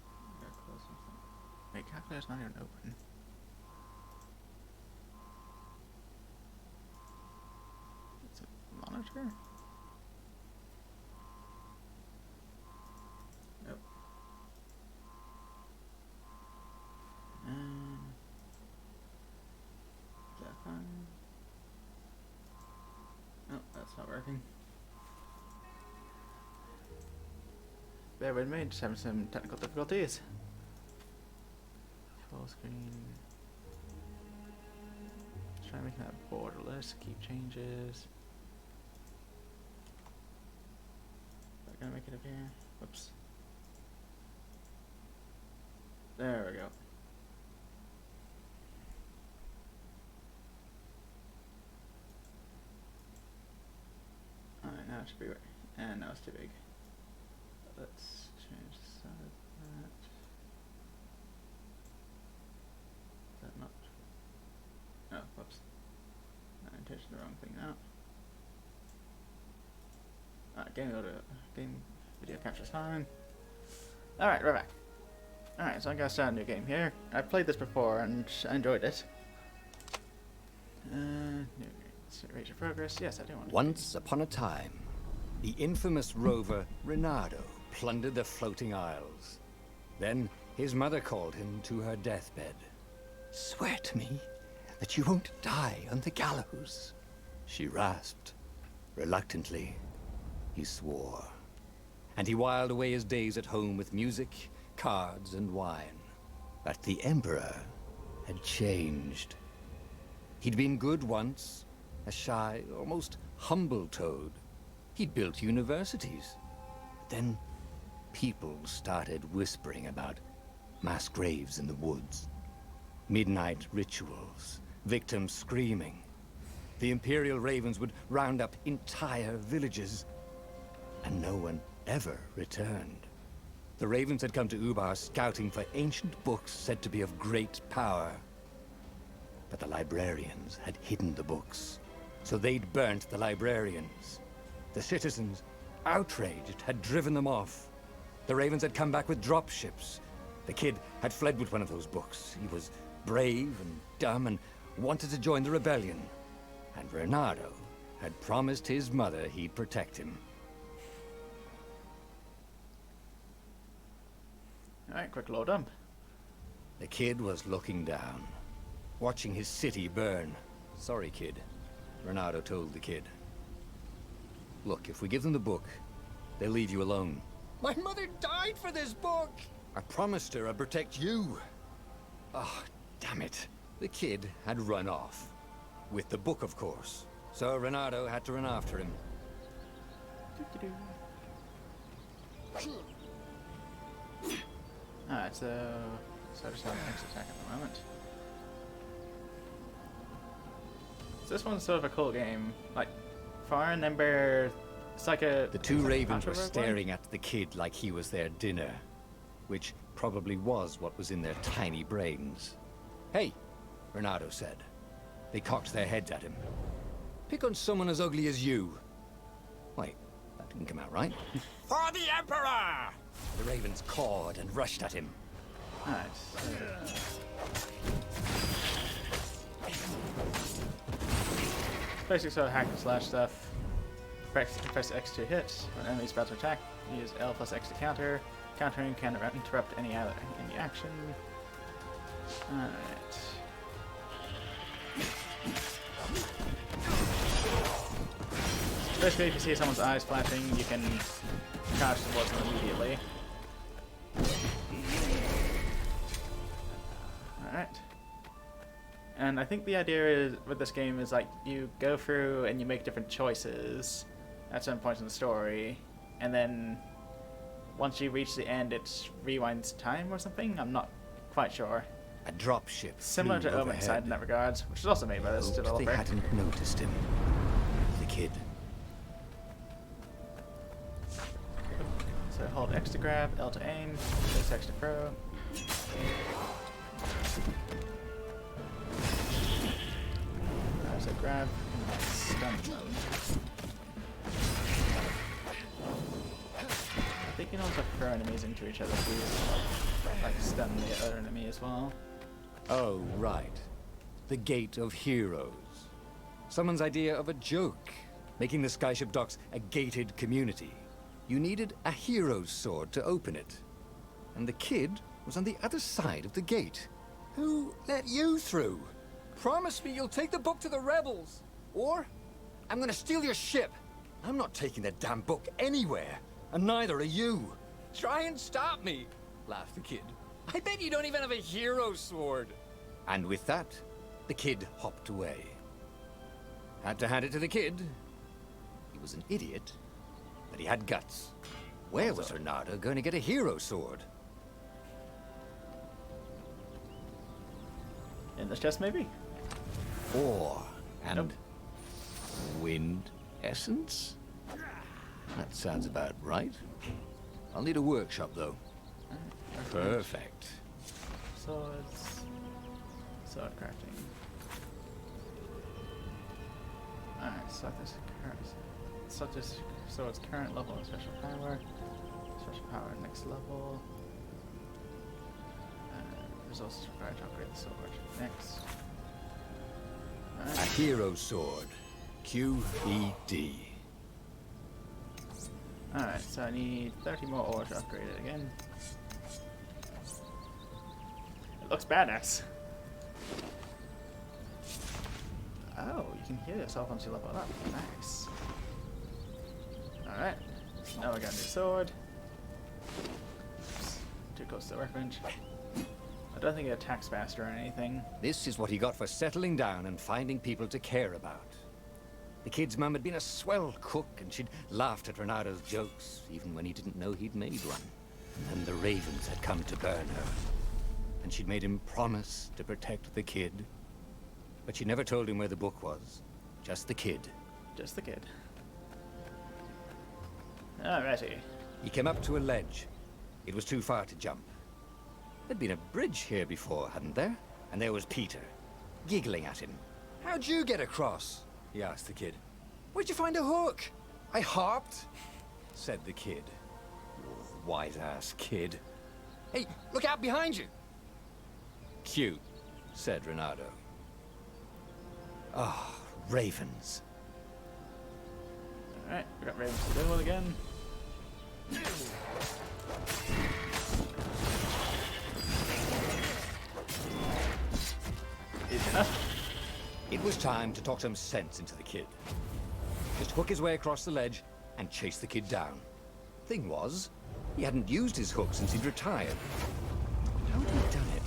I gotta close something. Wait, calculator's not even open. It's a monitor? Nope. Is that fine? Oh, that's not working. Bear with me, just having some technical difficulties. Full screen. Try making that borderless, keep changes. Is that gonna make it appear? Whoops. There we go. Alright, now it should be right. And now it's too big. Let's change the size of that. Is that not? Oh, whoops. I touched the wrong thing now. Alright, game video capture's fine. Alright, we're back. Alright, so I'm gonna start a new game here. I've played this before and I enjoyed it. Erase your progress. Yes, I do want to. Once upon a time, the infamous rover Reynardo plundered the floating isles. Then his mother called him to her deathbed. "Swear to me that you won't die on the gallows," she rasped. Reluctantly, he swore. And he whiled away his days at home with music, cards, and wine. But the Emperor had changed. He'd been good once, a shy, almost humble toad. He'd built universities. Then people started whispering about mass graves in the woods, midnight rituals, victims screaming. The Imperial Ravens would round up entire villages, and no one ever returned. The Ravens had come to Ubar scouting for ancient books said to be of great power. But the librarians had hidden the books, so they'd burnt the librarians. The citizens, outraged, had driven them off. The Ravens had come back with dropships. The kid had fled with one of those books. He was brave and dumb and wanted to join the rebellion. And Reynardo had promised his mother he'd protect him. Alright, quick load up. The kid was looking down, watching his city burn. "Sorry, kid," Reynardo told the kid. "Look, if we give them the book, they'll leave you alone." "My mother died for this book!" "I promised her I'd protect you." "Oh, damn it." The kid had run off. With the book, of course. So Reynardo had to run after him. Alright, so I just have an next attack at the moment. So this one's sort of a cool game. Like, Foreign Ember, it's like a... The two ravens were Contra-Rogue staring at the kid like he was their dinner, which probably was what was in their tiny brains. "Hey," Reynardo said. They cocked their heads at him. "Pick on someone as ugly as you." Wait, that didn't come out right. "For the Emperor!" The ravens cawed and rushed at him. Alright, basic sort of hack and slash stuff. Press X to hit. When enemies about to attack, use L plus X to counter. Countering can interrupt any action. Alright. basically, if you see someone's eyes flashing, you can crouch towards them immediately. Alright. And I think the idea is with this game is like you go through and you make different choices at certain points in the story, and then once you reach the end, it rewinds time or something. I'm not quite sure. A dropship Similar to flew Omen Side overhead. in that regard, which is also made by this Hoped developer. they hadn't noticed him. The kid. So hold X to grab, L to aim, press X to throw. So grab and stun them. I think you can also throw enemies into each other to like stun the other enemy as well. Oh, right. The Gate of Heroes. Someone's idea of a joke, making the Skyship Docks a gated community. You needed a hero's sword to open it. And the kid was on the other side of the gate. Who let you through? Promise me you'll take the book to the rebels, or I'm gonna steal your ship. I'm not taking that damn book anywhere, and neither are you. Try and stop me, laughed the kid. I bet you don't even have a hero sword. And with that, the kid hopped away. Had to hand it to the kid. He was an idiot, but he had guts. Where was Renata going to get a hero sword? In this chest, maybe? Ore and Nope. wind essence? That sounds about right. I'll need a workshop, though. Perfect. Swords. Sword crafting. Alright, select this sword's current level and special power. Special power next level. Resources required to upgrade the sword. Next. A Alright. hero sword. QED. Alright, so I need 30 more ore to upgrade it again. It looks badass. Oh, you can heal yourself once you level it up. Nice. Alright, so now we got a new sword. Oops, too close to the workbench. I don't think it attacks faster or anything. This is what he got for settling down and finding people to care about. The kid's mum had been a swell cook, and she'd laughed at Renato's jokes, even when he didn't know he'd made one. And then the ravens had come to burn her. And she'd made him promise to protect the kid. But she never told him where the book was. Just the kid. Just the kid. Alrighty. He came up to a ledge. It was too far to jump. There'd been a bridge here before, hadn't there? And there was Peter, giggling at him. How'd you get across? He asked the kid. Where'd you find a hook? I hopped, said the kid. Wise-ass kid. Hey, look out behind you. Cute, said Renato. Ah, ravens. Alright, we got ravens to deal with again. Easy enough. It was time to talk some sense into the kid. Just hook his way across the ledge and chase the kid down. Thing was, he hadn't used his hook since he'd retired. How had he done it?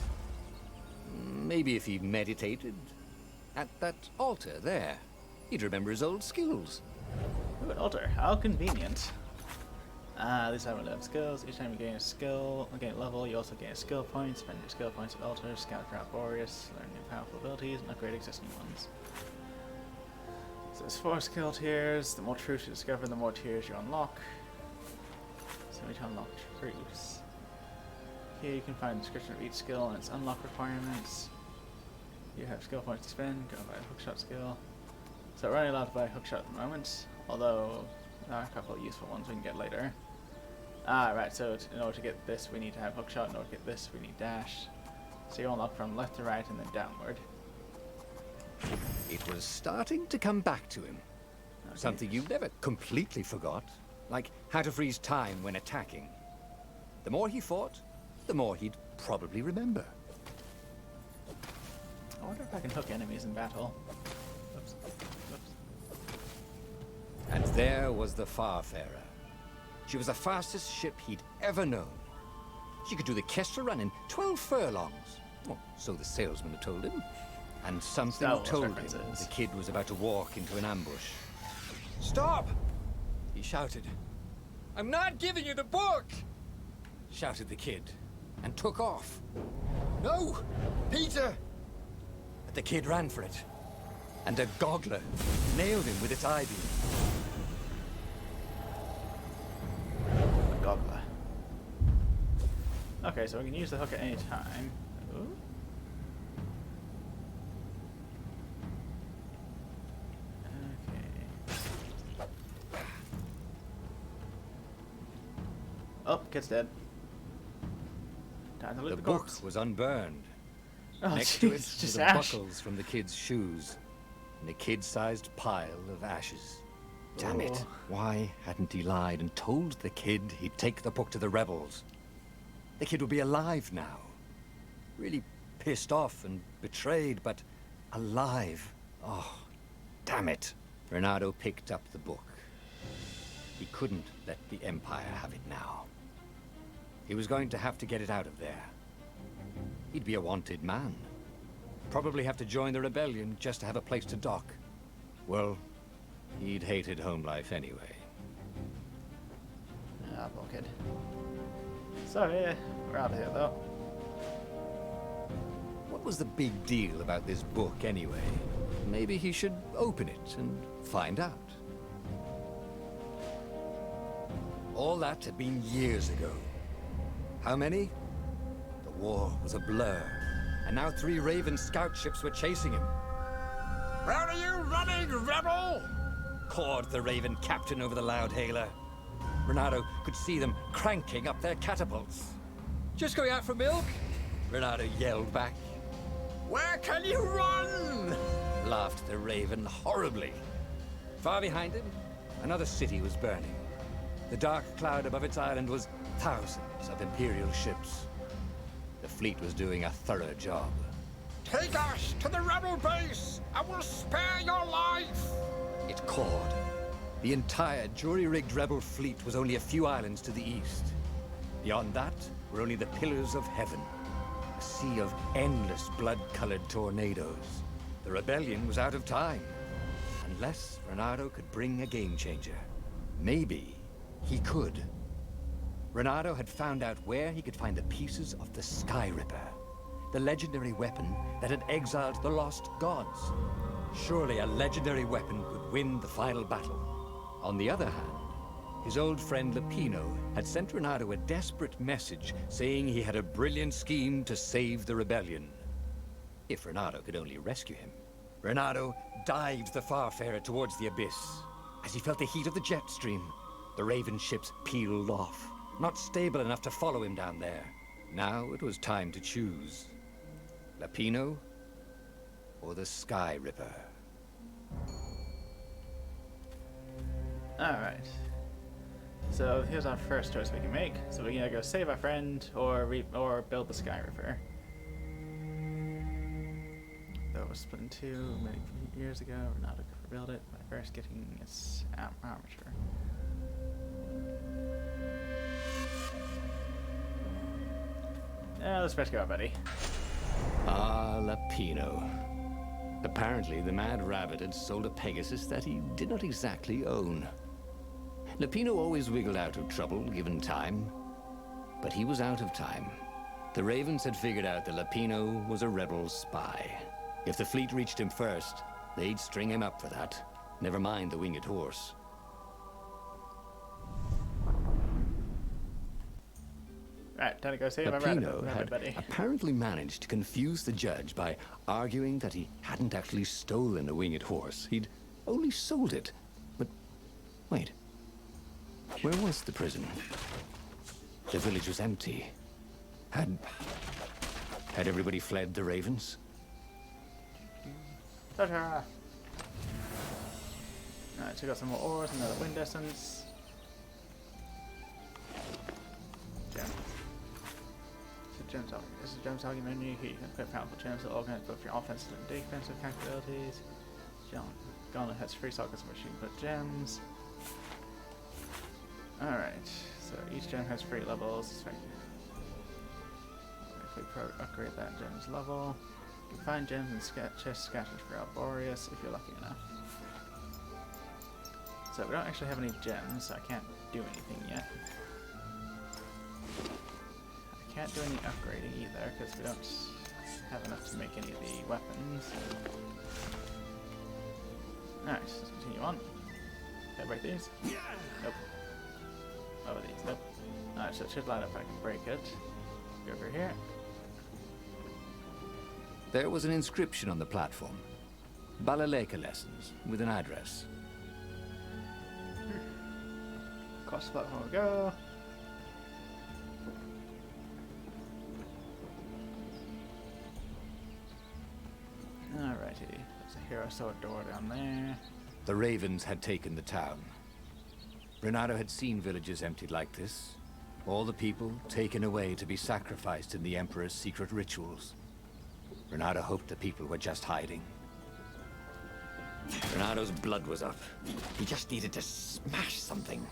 Maybe if he meditated at that altar there, he'd remember his old skills. Ooh, an altar. How convenient. This time we learn skills. Each time you gain a skill, gain a level, you also gain a skill point. Spend your skill points at altars, scout throughout Boreas, learn new powerful abilities, and upgrade existing ones. So there's 4 skill tiers. The more truths you discover, the more tiers you unlock. So we need to unlock truths. Here you can find a description of each skill and its unlock requirements. You have skill points to spend, go buy a hookshot skill. So we're only allowed to buy a hookshot at the moment, although there are a couple of useful ones we can get later. Right, so in order to get this we need to have hookshot, in order to get this we need dash. So you unlock from left to right and then downward. It was starting to come back to him. Okay. Something you never completely forgot, like how to freeze time when attacking. The more he fought, the more he'd probably remember. I wonder if I can hook enemies in battle. Oops. Oops. And There was the Farfarer. She was the fastest ship he'd ever known. She could do the Kestrel run in 12 furlongs. Well, so the salesman had told him. And something Star Wars told him references. the kid was about to walk into an ambush. "Stop!" he shouted. "I'm not giving you the book!" shouted the kid, and took off. "No! Peter!" But the kid ran for it, and a goggler nailed him with its eye-beam. A goggler. Okay, so we can use the hook at any time. Ooh. Okay. Oh, kid's dead. Time to loot The the book corpse. was unburned. Oh, Next to it jeez, were just the ash. buckles from the kid's shoes, and a kid-sized pile of ashes. Damn it. Oh. Why hadn't he lied and told the kid he'd take the book to the rebels? The kid would be alive now. Really pissed off and betrayed, but alive. Oh, damn it. Renato picked up the book. He couldn't let the Empire have it now. He was going to have to get it out of there. He'd be a wanted man. Probably have to join the rebellion just to have a place to dock. Well, he'd hated home life anyway. Ah, poor kid. So, yeah, we're out of here, though. What was the big deal about this book anyway? Maybe he should open it and find out. All that had been years ago. How many? The war was a blur, and now 3 Raven scout ships were chasing him. "Where are you running, rebel?" cawed the Raven captain over the loudhailer. Renato could see them cranking up their catapults. "Just going out for milk?" Renato yelled back. "Where can you run?" laughed the Raven horribly. Far behind him, another city was burning. The dark cloud above its island was thousands of Imperial ships. The fleet was doing a thorough job. "Take us to the rebel base! I will spare your life!" it called. The entire jury-rigged rebel fleet was only a few islands to the east. Beyond that were only the pillars of heaven, a sea of endless blood-colored tornadoes. The rebellion was out of time, unless Renato could bring a game-changer. Maybe he could. Renato had found out where he could find the pieces of the Sky Ripper, the legendary weapon that had exiled the lost gods. Surely a legendary weapon could win the final battle. On the other hand, his old friend Lapino had sent Renato a desperate message saying he had a brilliant scheme to save the rebellion. If Renato could only rescue him. Renato dived the Farfarer towards the abyss. As he felt the heat of the jet stream, the Raven ships peeled off, not stable enough to follow him down there. Now it was time to choose. Lapino or the Sky Ripper. Alright. So here's our first choice we can make. So we can either go save our friend or build the Sky Ripper. Though it was split in two many years ago, Renato could rebuild it by first getting its armature. Let's first go, buddy. Ah, Lapino. Apparently, the Mad Rabbit had sold a Pegasus that he did not exactly own. Lapino always wiggled out of trouble, given time. But he was out of time. The Ravens had figured out that Lapino was a rebel spy. If the fleet reached him first, they'd string him up for that. Never mind the winged horse. Right, time to go save our Lapino rabbit had buddy. apparently managed to confuse the judge by arguing that he hadn't actually stolen a winged horse. He'd only sold it. But wait, where was the prison? The village was empty. Had everybody fled the Ravens? Ta-ta! Alright, so we got some more ores, another wind essence. Gem. This is Gem's argument menu. You can equip powerful gems that organize both your offensive and defensive capabilities. Gauntlet has free sockets where you can put gems. Alright, so each gem has 3 levels. So if we upgrade that gem's level, you can find gems and chests scattered throughout Boreas if you're lucky enough. So we don't actually have any gems, so I can't do anything yet. I can't do any upgrading either, because we don't have enough to make any of the weapons. Alright, let's continue on. Can I break these? Nope. Oh, these, nope. Alright, so it should light up if I can break it. Go over here. There was an inscription on the platform. Balaleka lessons, with an address. Across the platform we go. Alrighty, there's a hero sword door down there. The Ravens had taken the town. Renato had seen villages emptied like this. All the people taken away to be sacrificed in the Emperor's secret rituals. Renato hoped the people were just hiding. Renato's blood was up. He just needed to smash something.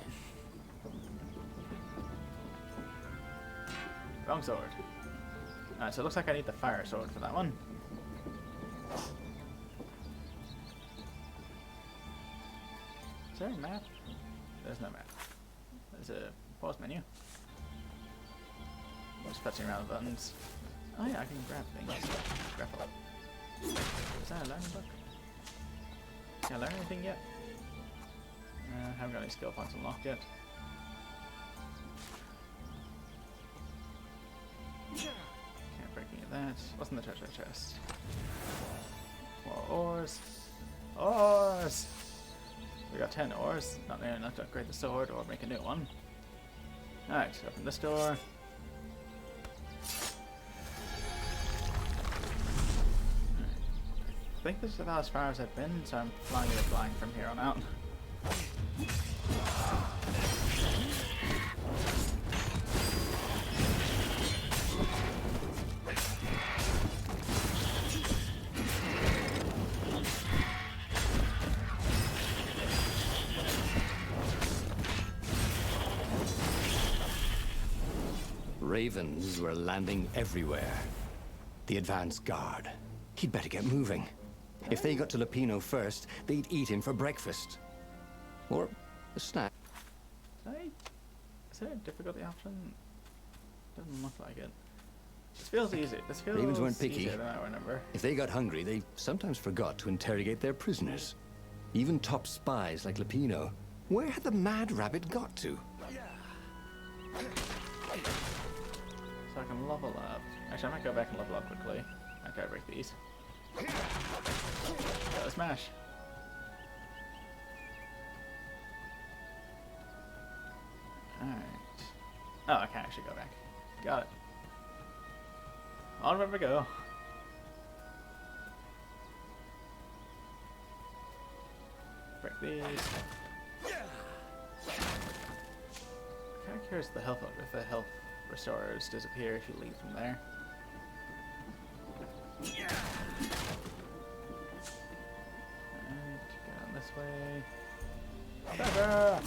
Wrong sword. Alright, so it looks like I need the fire sword for that one. Is there a map? There's no map. There's a pause menu. I'm just touching around the buttons. Oh yeah, I can grab things. Grapple up. Is that a learning book? Can I learn anything yet? Haven't got any skill points unlocked yet. Can't break any of that. What's in the treasure chest? More ores. Ores! We got 10 ores. Not near enough to upgrade the sword or make a new one. Alright, open this door. I think this is about as far as I've been, so I'm flying it blind from here on out. Ravens were landing everywhere. The advance guard. He'd better get moving. If they got to Lupino first, they'd eat him for breakfast. Or a snack. Is there a difficulty option? Doesn't look like it. This feels easy. This feels Ravens weren't picky. easier than I remember. If they got hungry, they sometimes forgot to interrogate their prisoners. Even top spies like Lupino. Where had the mad rabbit got to? So I can level up. Actually, I might go back and level up quickly. Okay, I break these. Go smash. Alright. Oh, I can't actually go back. Got it. Onward we go. Break these. Kind of curious if the health restorers disappear if you leave from there. Alright, go down this way. Ta-da!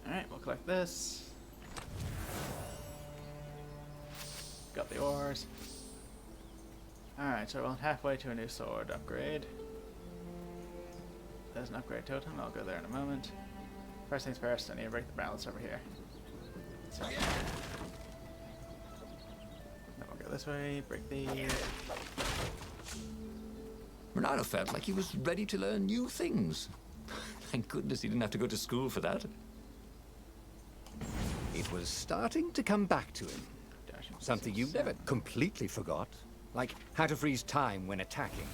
Alright, we'll collect this. Got the ores. Alright, so we're halfway to a new sword upgrade. There's an upgrade totem, I'll go there in a moment. First things first, I need to break the balance over here. So, then we'll go this way, break these. Renato felt like he was ready to learn new things. Thank goodness he didn't have to go to school for that. It was starting to come back to him. Something you never completely forgot. Like how to freeze time when attacking.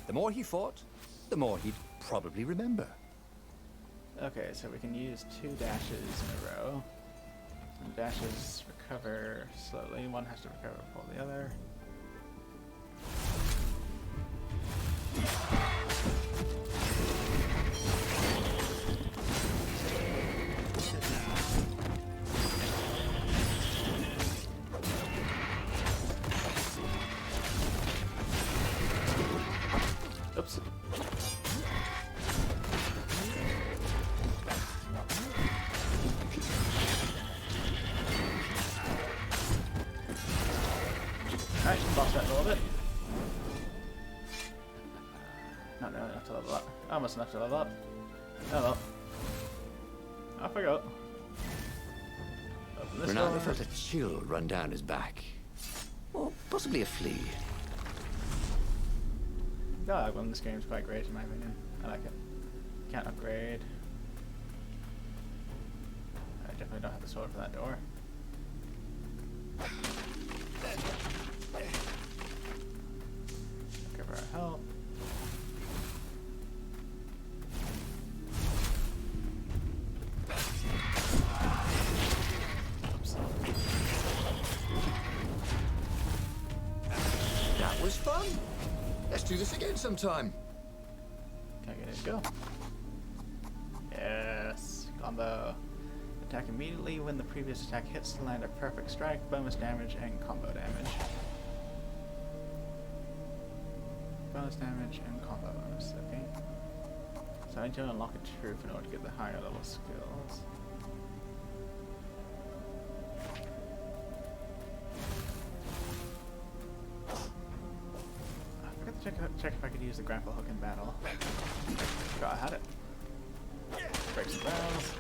The more he fought, the more he'd probably remember. Okay, so we can use 2 dashes in a row. And dashes recover slowly. One has to recover before the other. Oops. that a little bit. Not really enough to level up. Almost enough to level up. Oh well. Off we go. Open this Ronaldo door. felt a chill run down his back. Or possibly a flea. Dialogue in this game is quite great in my opinion. I like it. Can't upgrade. I definitely don't have the sword for that door. Give her our help. Oops. That was fun. Let's do this again sometime. Can I get it to go? Yes. Combo. Attack immediately when the previous attack hits to land a perfect strike, bonus damage, and combo damage. Bonus damage and combo bonus, okay. So I need to unlock a truth in order to get the higher level skills. I forgot to check if I could use the grapple hook in battle. Forgot I had it. Break some bells.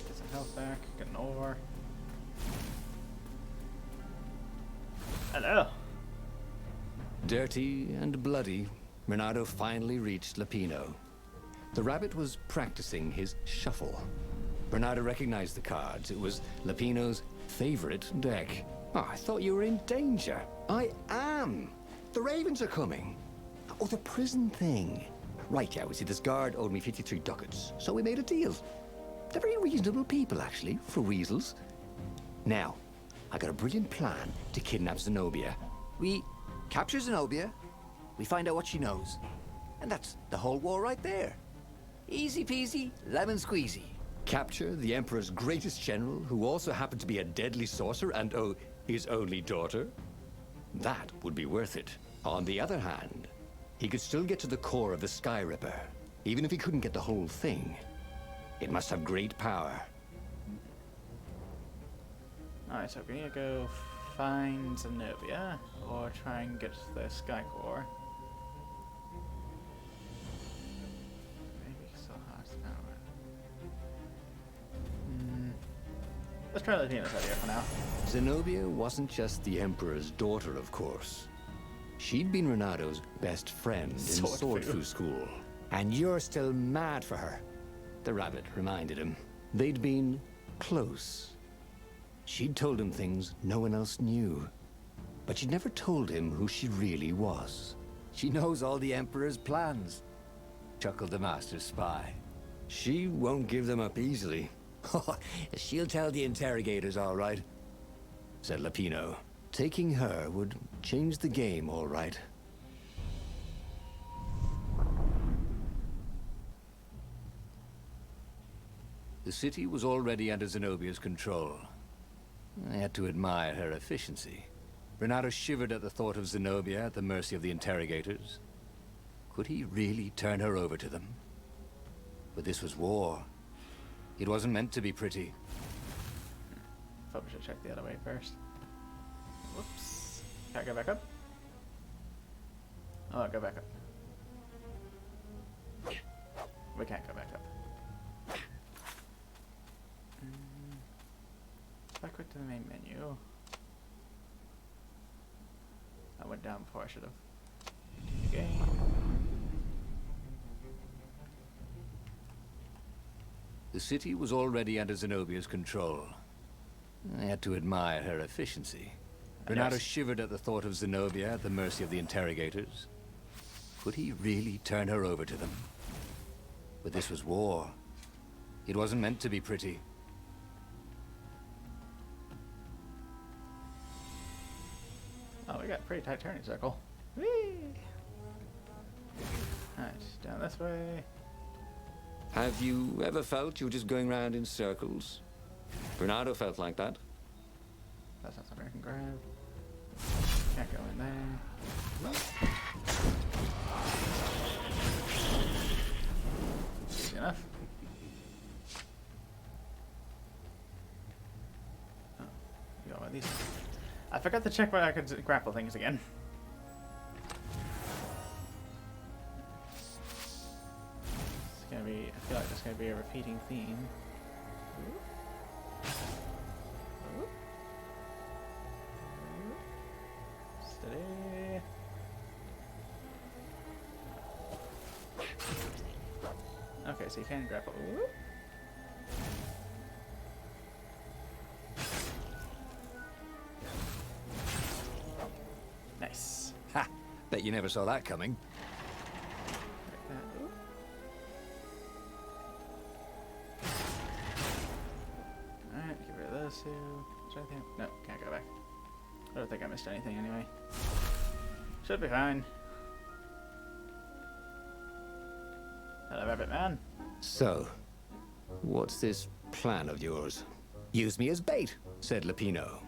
Get some health back. Get an ore. Hello. Dirty and bloody, Ronaldo finally reached Lapino. The rabbit was practicing his shuffle. Ronaldo recognized the cards. It was Lapino's favorite deck. Oh, I thought you were in danger. I am. The ravens are coming. Oh, the prison thing. Right, yeah, we see this guard owed me 53 ducats, so we made a deal. They're very reasonable people, actually, for weasels. Now, I got a brilliant plan to kidnap Zenobia. We capture Zenobia, we find out what she knows, and that's the whole war right there. Easy peasy, lemon squeezy. Capture the Emperor's greatest general, who also happened to be a deadly sorcerer and, oh, his only daughter. That would be worth it. On the other hand, he could still get to the core of the Sky Ripper, even if he couldn't get the whole thing. It must have great power. Alright, so we need to go find Zenobia, or try and get to the Sky Core. Maybe still has power. Let's try Latina's idea for now. Zenobia wasn't just the Emperor's daughter, of course. She'd been Renado's best friend in Swordfu school. And you're still mad for her, the rabbit reminded him. They'd been close. She'd told him things no one else knew. But she'd never told him who she really was. She knows all the Emperor's plans, chuckled the master spy. She won't give them up easily. She'll tell the interrogators, all right, said Lapino. Taking her would change the game, all right. The city was already under Zenobia's control. I had to admire her efficiency. Renato shivered at the thought of Zenobia at the mercy of the interrogators. Could he really turn her over to them? But this was war. It wasn't meant to be pretty. Probably should check the other way first. Whoops. Can't go back up? Oh, go back up. We can't go back up. Back to the main menu. I went down before I should have. Continue game. The city was already under Zenobia's control. I had to admire her efficiency. Renato shivered at the thought of Zenobia at the mercy of the interrogators. Could he really turn her over to them? But this was war. It wasn't meant to be pretty. Oh, we got a pretty tight turning circle. Whee! Alright, down this way. Have you ever felt you were just going round in circles? Bernardo felt like that. That's not something I can grab. Can't go in there. Easy enough. Oh, you got one of these. I forgot to check whether I could grapple things again. It's gonna be, I feel like there's gonna be a repeating theme. Steady. Okay, so you can grapple. Nice. Ha! Bet you never saw that coming. Alright, get rid of those two. Is there anything? No, can't go back. I don't think I missed anything anyway. Should be fine. Hello, Rabbit Man. So, what's this plan of yours? Use me as bait, said Lapino.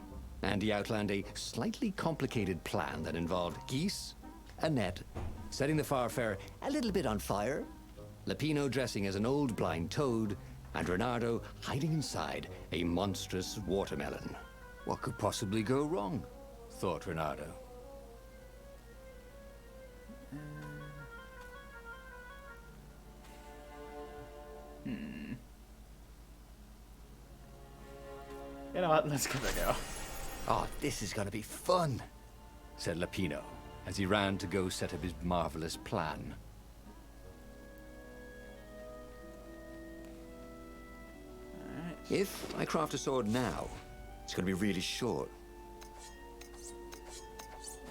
And he outlined a slightly complicated plan that involved geese, a net, setting the Farfarer a little bit on fire, Lapino dressing as an old blind toad, and Reynardo hiding inside a monstrous watermelon. What could possibly go wrong? Thought Reynardo. You know what? Let's give it a go. Oh, this is gonna be fun, said Lapino as he ran to go set up his marvelous plan. Alright. If I craft a sword now, it's gonna be really short.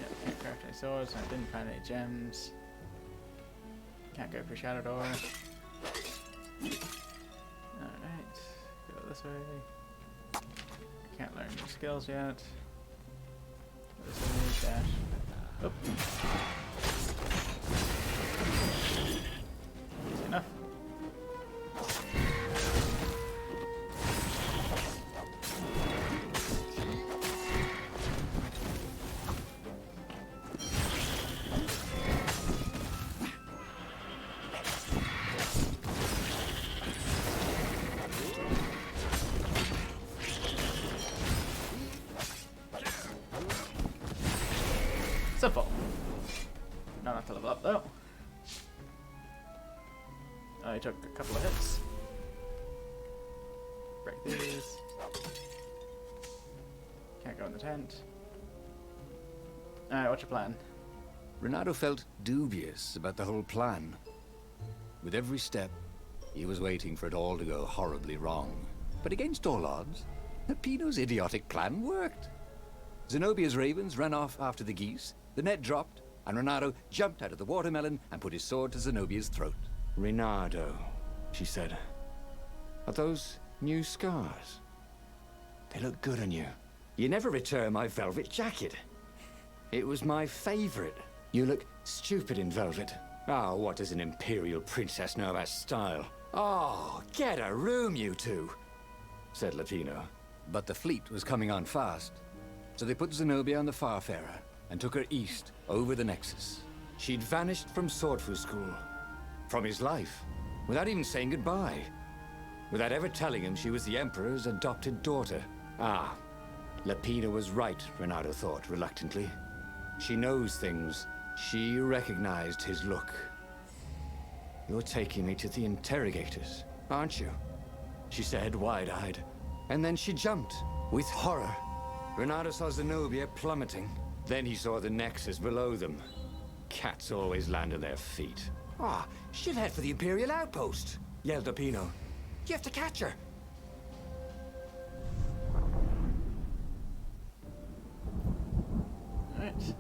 Yeah, can't craft any swords, and I didn't find any gems. Can't go for Shadow Door. Alright, go this way. Can't learn new skills yet. This way, dash. Oh. Easy enough. Simple. Not enough to level up though. I took a couple of hits. Break these. Can't go in the tent. Alright, what's your plan? Reynardo felt dubious about the whole plan. With every step, he was waiting for it all to go horribly wrong. But against all odds, Lapino's idiotic plan worked. Zenobia's ravens ran off after the geese, the net dropped, and Reynardo jumped out of the watermelon and put his sword to Zenobia's throat. Reynardo, she said, are those new scars? They look good on you. You never return my velvet jacket. It was my favorite. You look stupid in velvet. Ah, what does an imperial princess know about style? Oh, get a room, you two, said Lapino. But the fleet was coming on fast, so they put Zenobia on the Farfarer and took her east, over the Nexus. She'd vanished from Swordfu School, from his life, without even saying goodbye, without ever telling him she was the Emperor's adopted daughter. Ah, Lapino was right, Reynardo thought reluctantly. She knows things. She recognized his look. You're taking me to the interrogators, aren't you? She said, wide-eyed. And then she jumped, with horror. Reynardo saw Zenobia plummeting. Then he saw the Nexus below them. Cats always land on their feet. Ah, she'll head for the Imperial outpost, yelled Lapino. You have to catch her. Alright.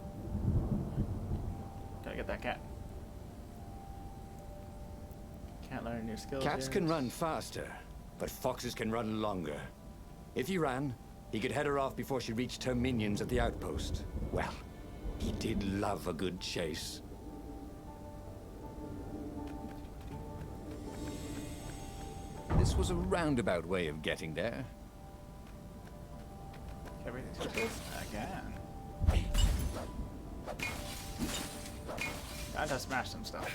Gotta get that cat. Can't learn new skills Cats yet. can run faster, but foxes can run longer. If he ran, he could head her off before she reached her minions at the outpost. Well, he did love a good chase. This was a roundabout way of getting there. Everything's tripled? Again. Time to smash some stuff.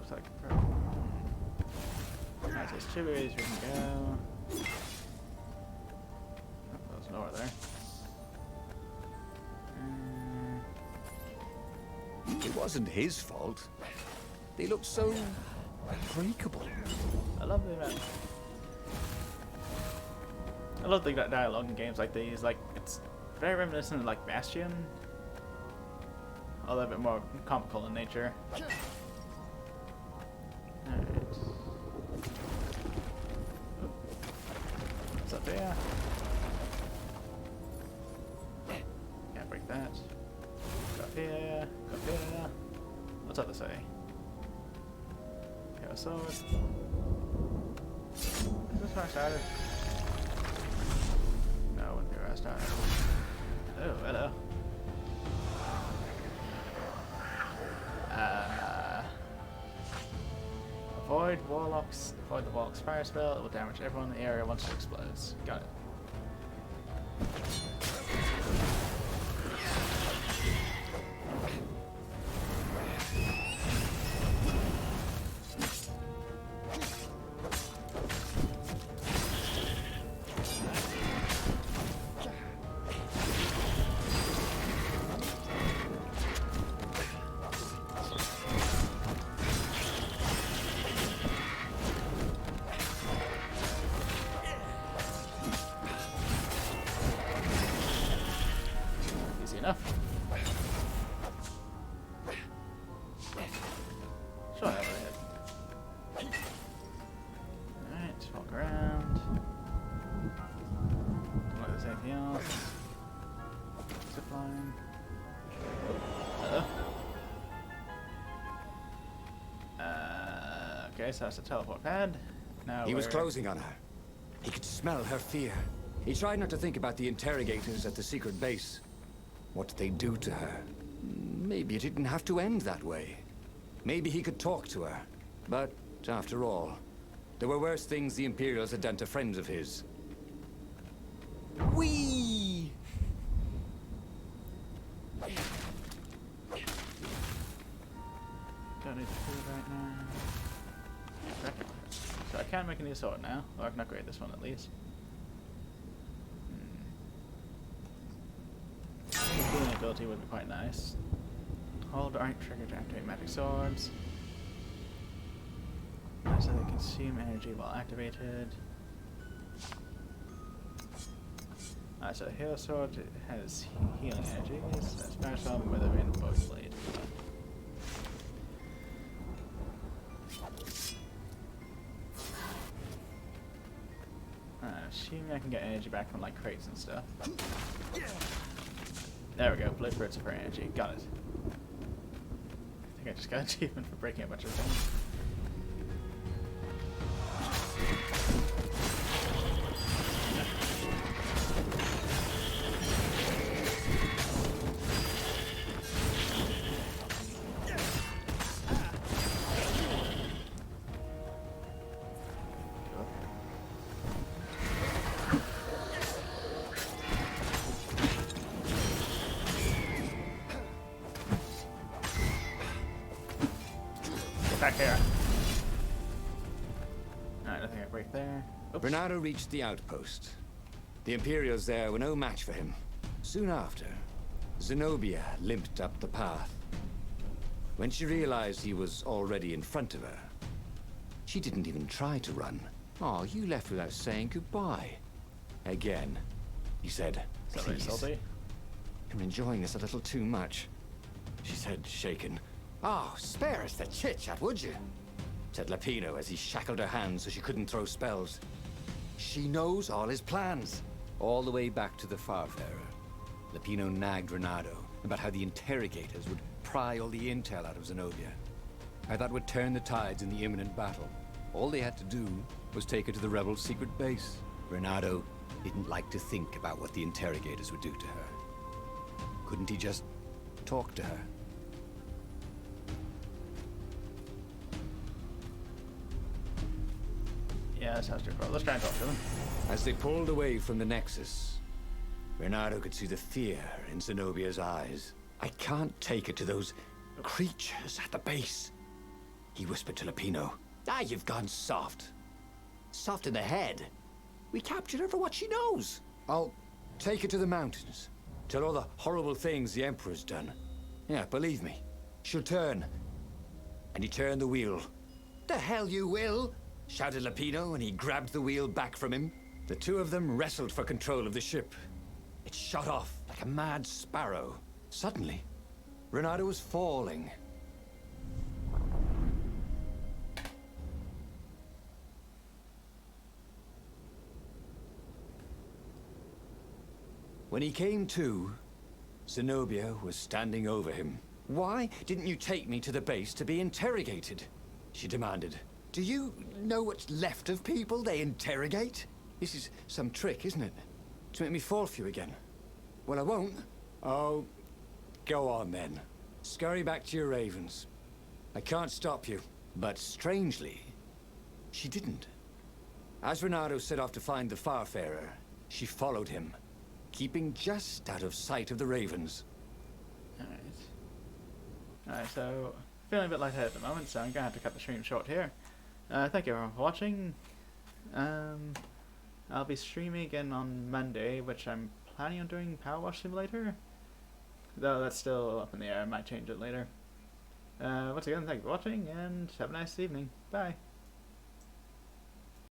Nice. looks like alright, so there's 2 ways we can go. Oh, there's nowhere there. It wasn't his fault. They looked so unbreakable. I love the dialogue in games like these. Like, it's very reminiscent of like Bastion, although a bit more comical in nature. Alright. What's up here? Can't break that. Go up here. Go up here. What's up to say? Okay, a sword. Is this where I started? No, it wouldn't be where I started. Oh, hello. Avoid the warlock's fire spell. It will damage everyone in the area once it explodes. Got it. Enough. Sure, I have a head. Alright, walk around. Don't like there's anything else. Zip line. Okay, so that's the teleport pad. Now He was closing on her. He could smell her fear. He tried not to think about the interrogators at the secret base. What did they do to her? Maybe it didn't have to end that way. Maybe he could talk to her. But, after all, there were worse things the Imperials had done to friends of his. Whee! Don't need food right now. So I can make a new sword now. Or I can upgrade this one at least. Healing ability would be quite nice. Hold right trigger to activate magic swords. So they consume energy while activated. Alright, so the heal sword has healing energies. That's Spanish Bomb, Weather and Bow Blade. Assuming I can get energy back from like crates and stuff. There we go, Blade Fruits of energy. Got it. I think I just got an achievement for breaking a bunch of things. Back here. Alright, I think I break there. Oops. Bernardo reached the outpost. The Imperials there were no match for him. Soon after, Zenobia limped up the path. When she realized he was already in front of her, she didn't even try to run. Oh, you left without saying goodbye. Again, he said, Sorry, "Please, salty. I'm enjoying this a little too much," she said, shaken. "Oh, spare us the chit-chat, would you?" said Lapino as he shackled her hands so she couldn't throw spells. She knows all his plans. All the way back to the Farfarer, Lapino nagged Renato about how the interrogators would pry all the intel out of Zenobia. How that would turn the tides in the imminent battle. All they had to do was take her to the rebels' secret base. Renato didn't like to think about what the interrogators would do to her. Couldn't he just talk to her? Yeah, that sounds too cool. Let's try and talk to them. As they pulled away from the Nexus, Renato could see the fear in Zenobia's eyes. "I can't take her to those creatures at the base." he whispered to Lupino. Ah, you've gone soft. Soft in the head. We captured her for what she knows. I'll take her to the mountains. Tell all the horrible things the Emperor's done. Yeah, believe me. She'll turn. And he turned the wheel. The hell you will! Shouted Lupino, and he grabbed the wheel back from him. The two of them wrestled for control of the ship. It shot off like a mad sparrow. Suddenly, Renato was falling. When he came to, Zenobia was standing over him. Why didn't you take me to the base to be interrogated? She demanded. Do you know what's left of people they interrogate? This is some trick, isn't it? To make me fall for you again. Well, I won't. Oh, go on then. Scurry back to your ravens. I can't stop you. But strangely, she didn't. As Renato set off to find the Farfarer, she followed him, keeping just out of sight of the ravens. Alright, so feeling a bit lightheaded at the moment, so I'm gonna have to cut the stream short here. Thank you everyone for watching. I'll be streaming again on Monday, which I'm planning on doing Power Wash Simulator. Though that's still up in the air, I might change it later. Once again, thank you for watching, and have a nice evening. Bye.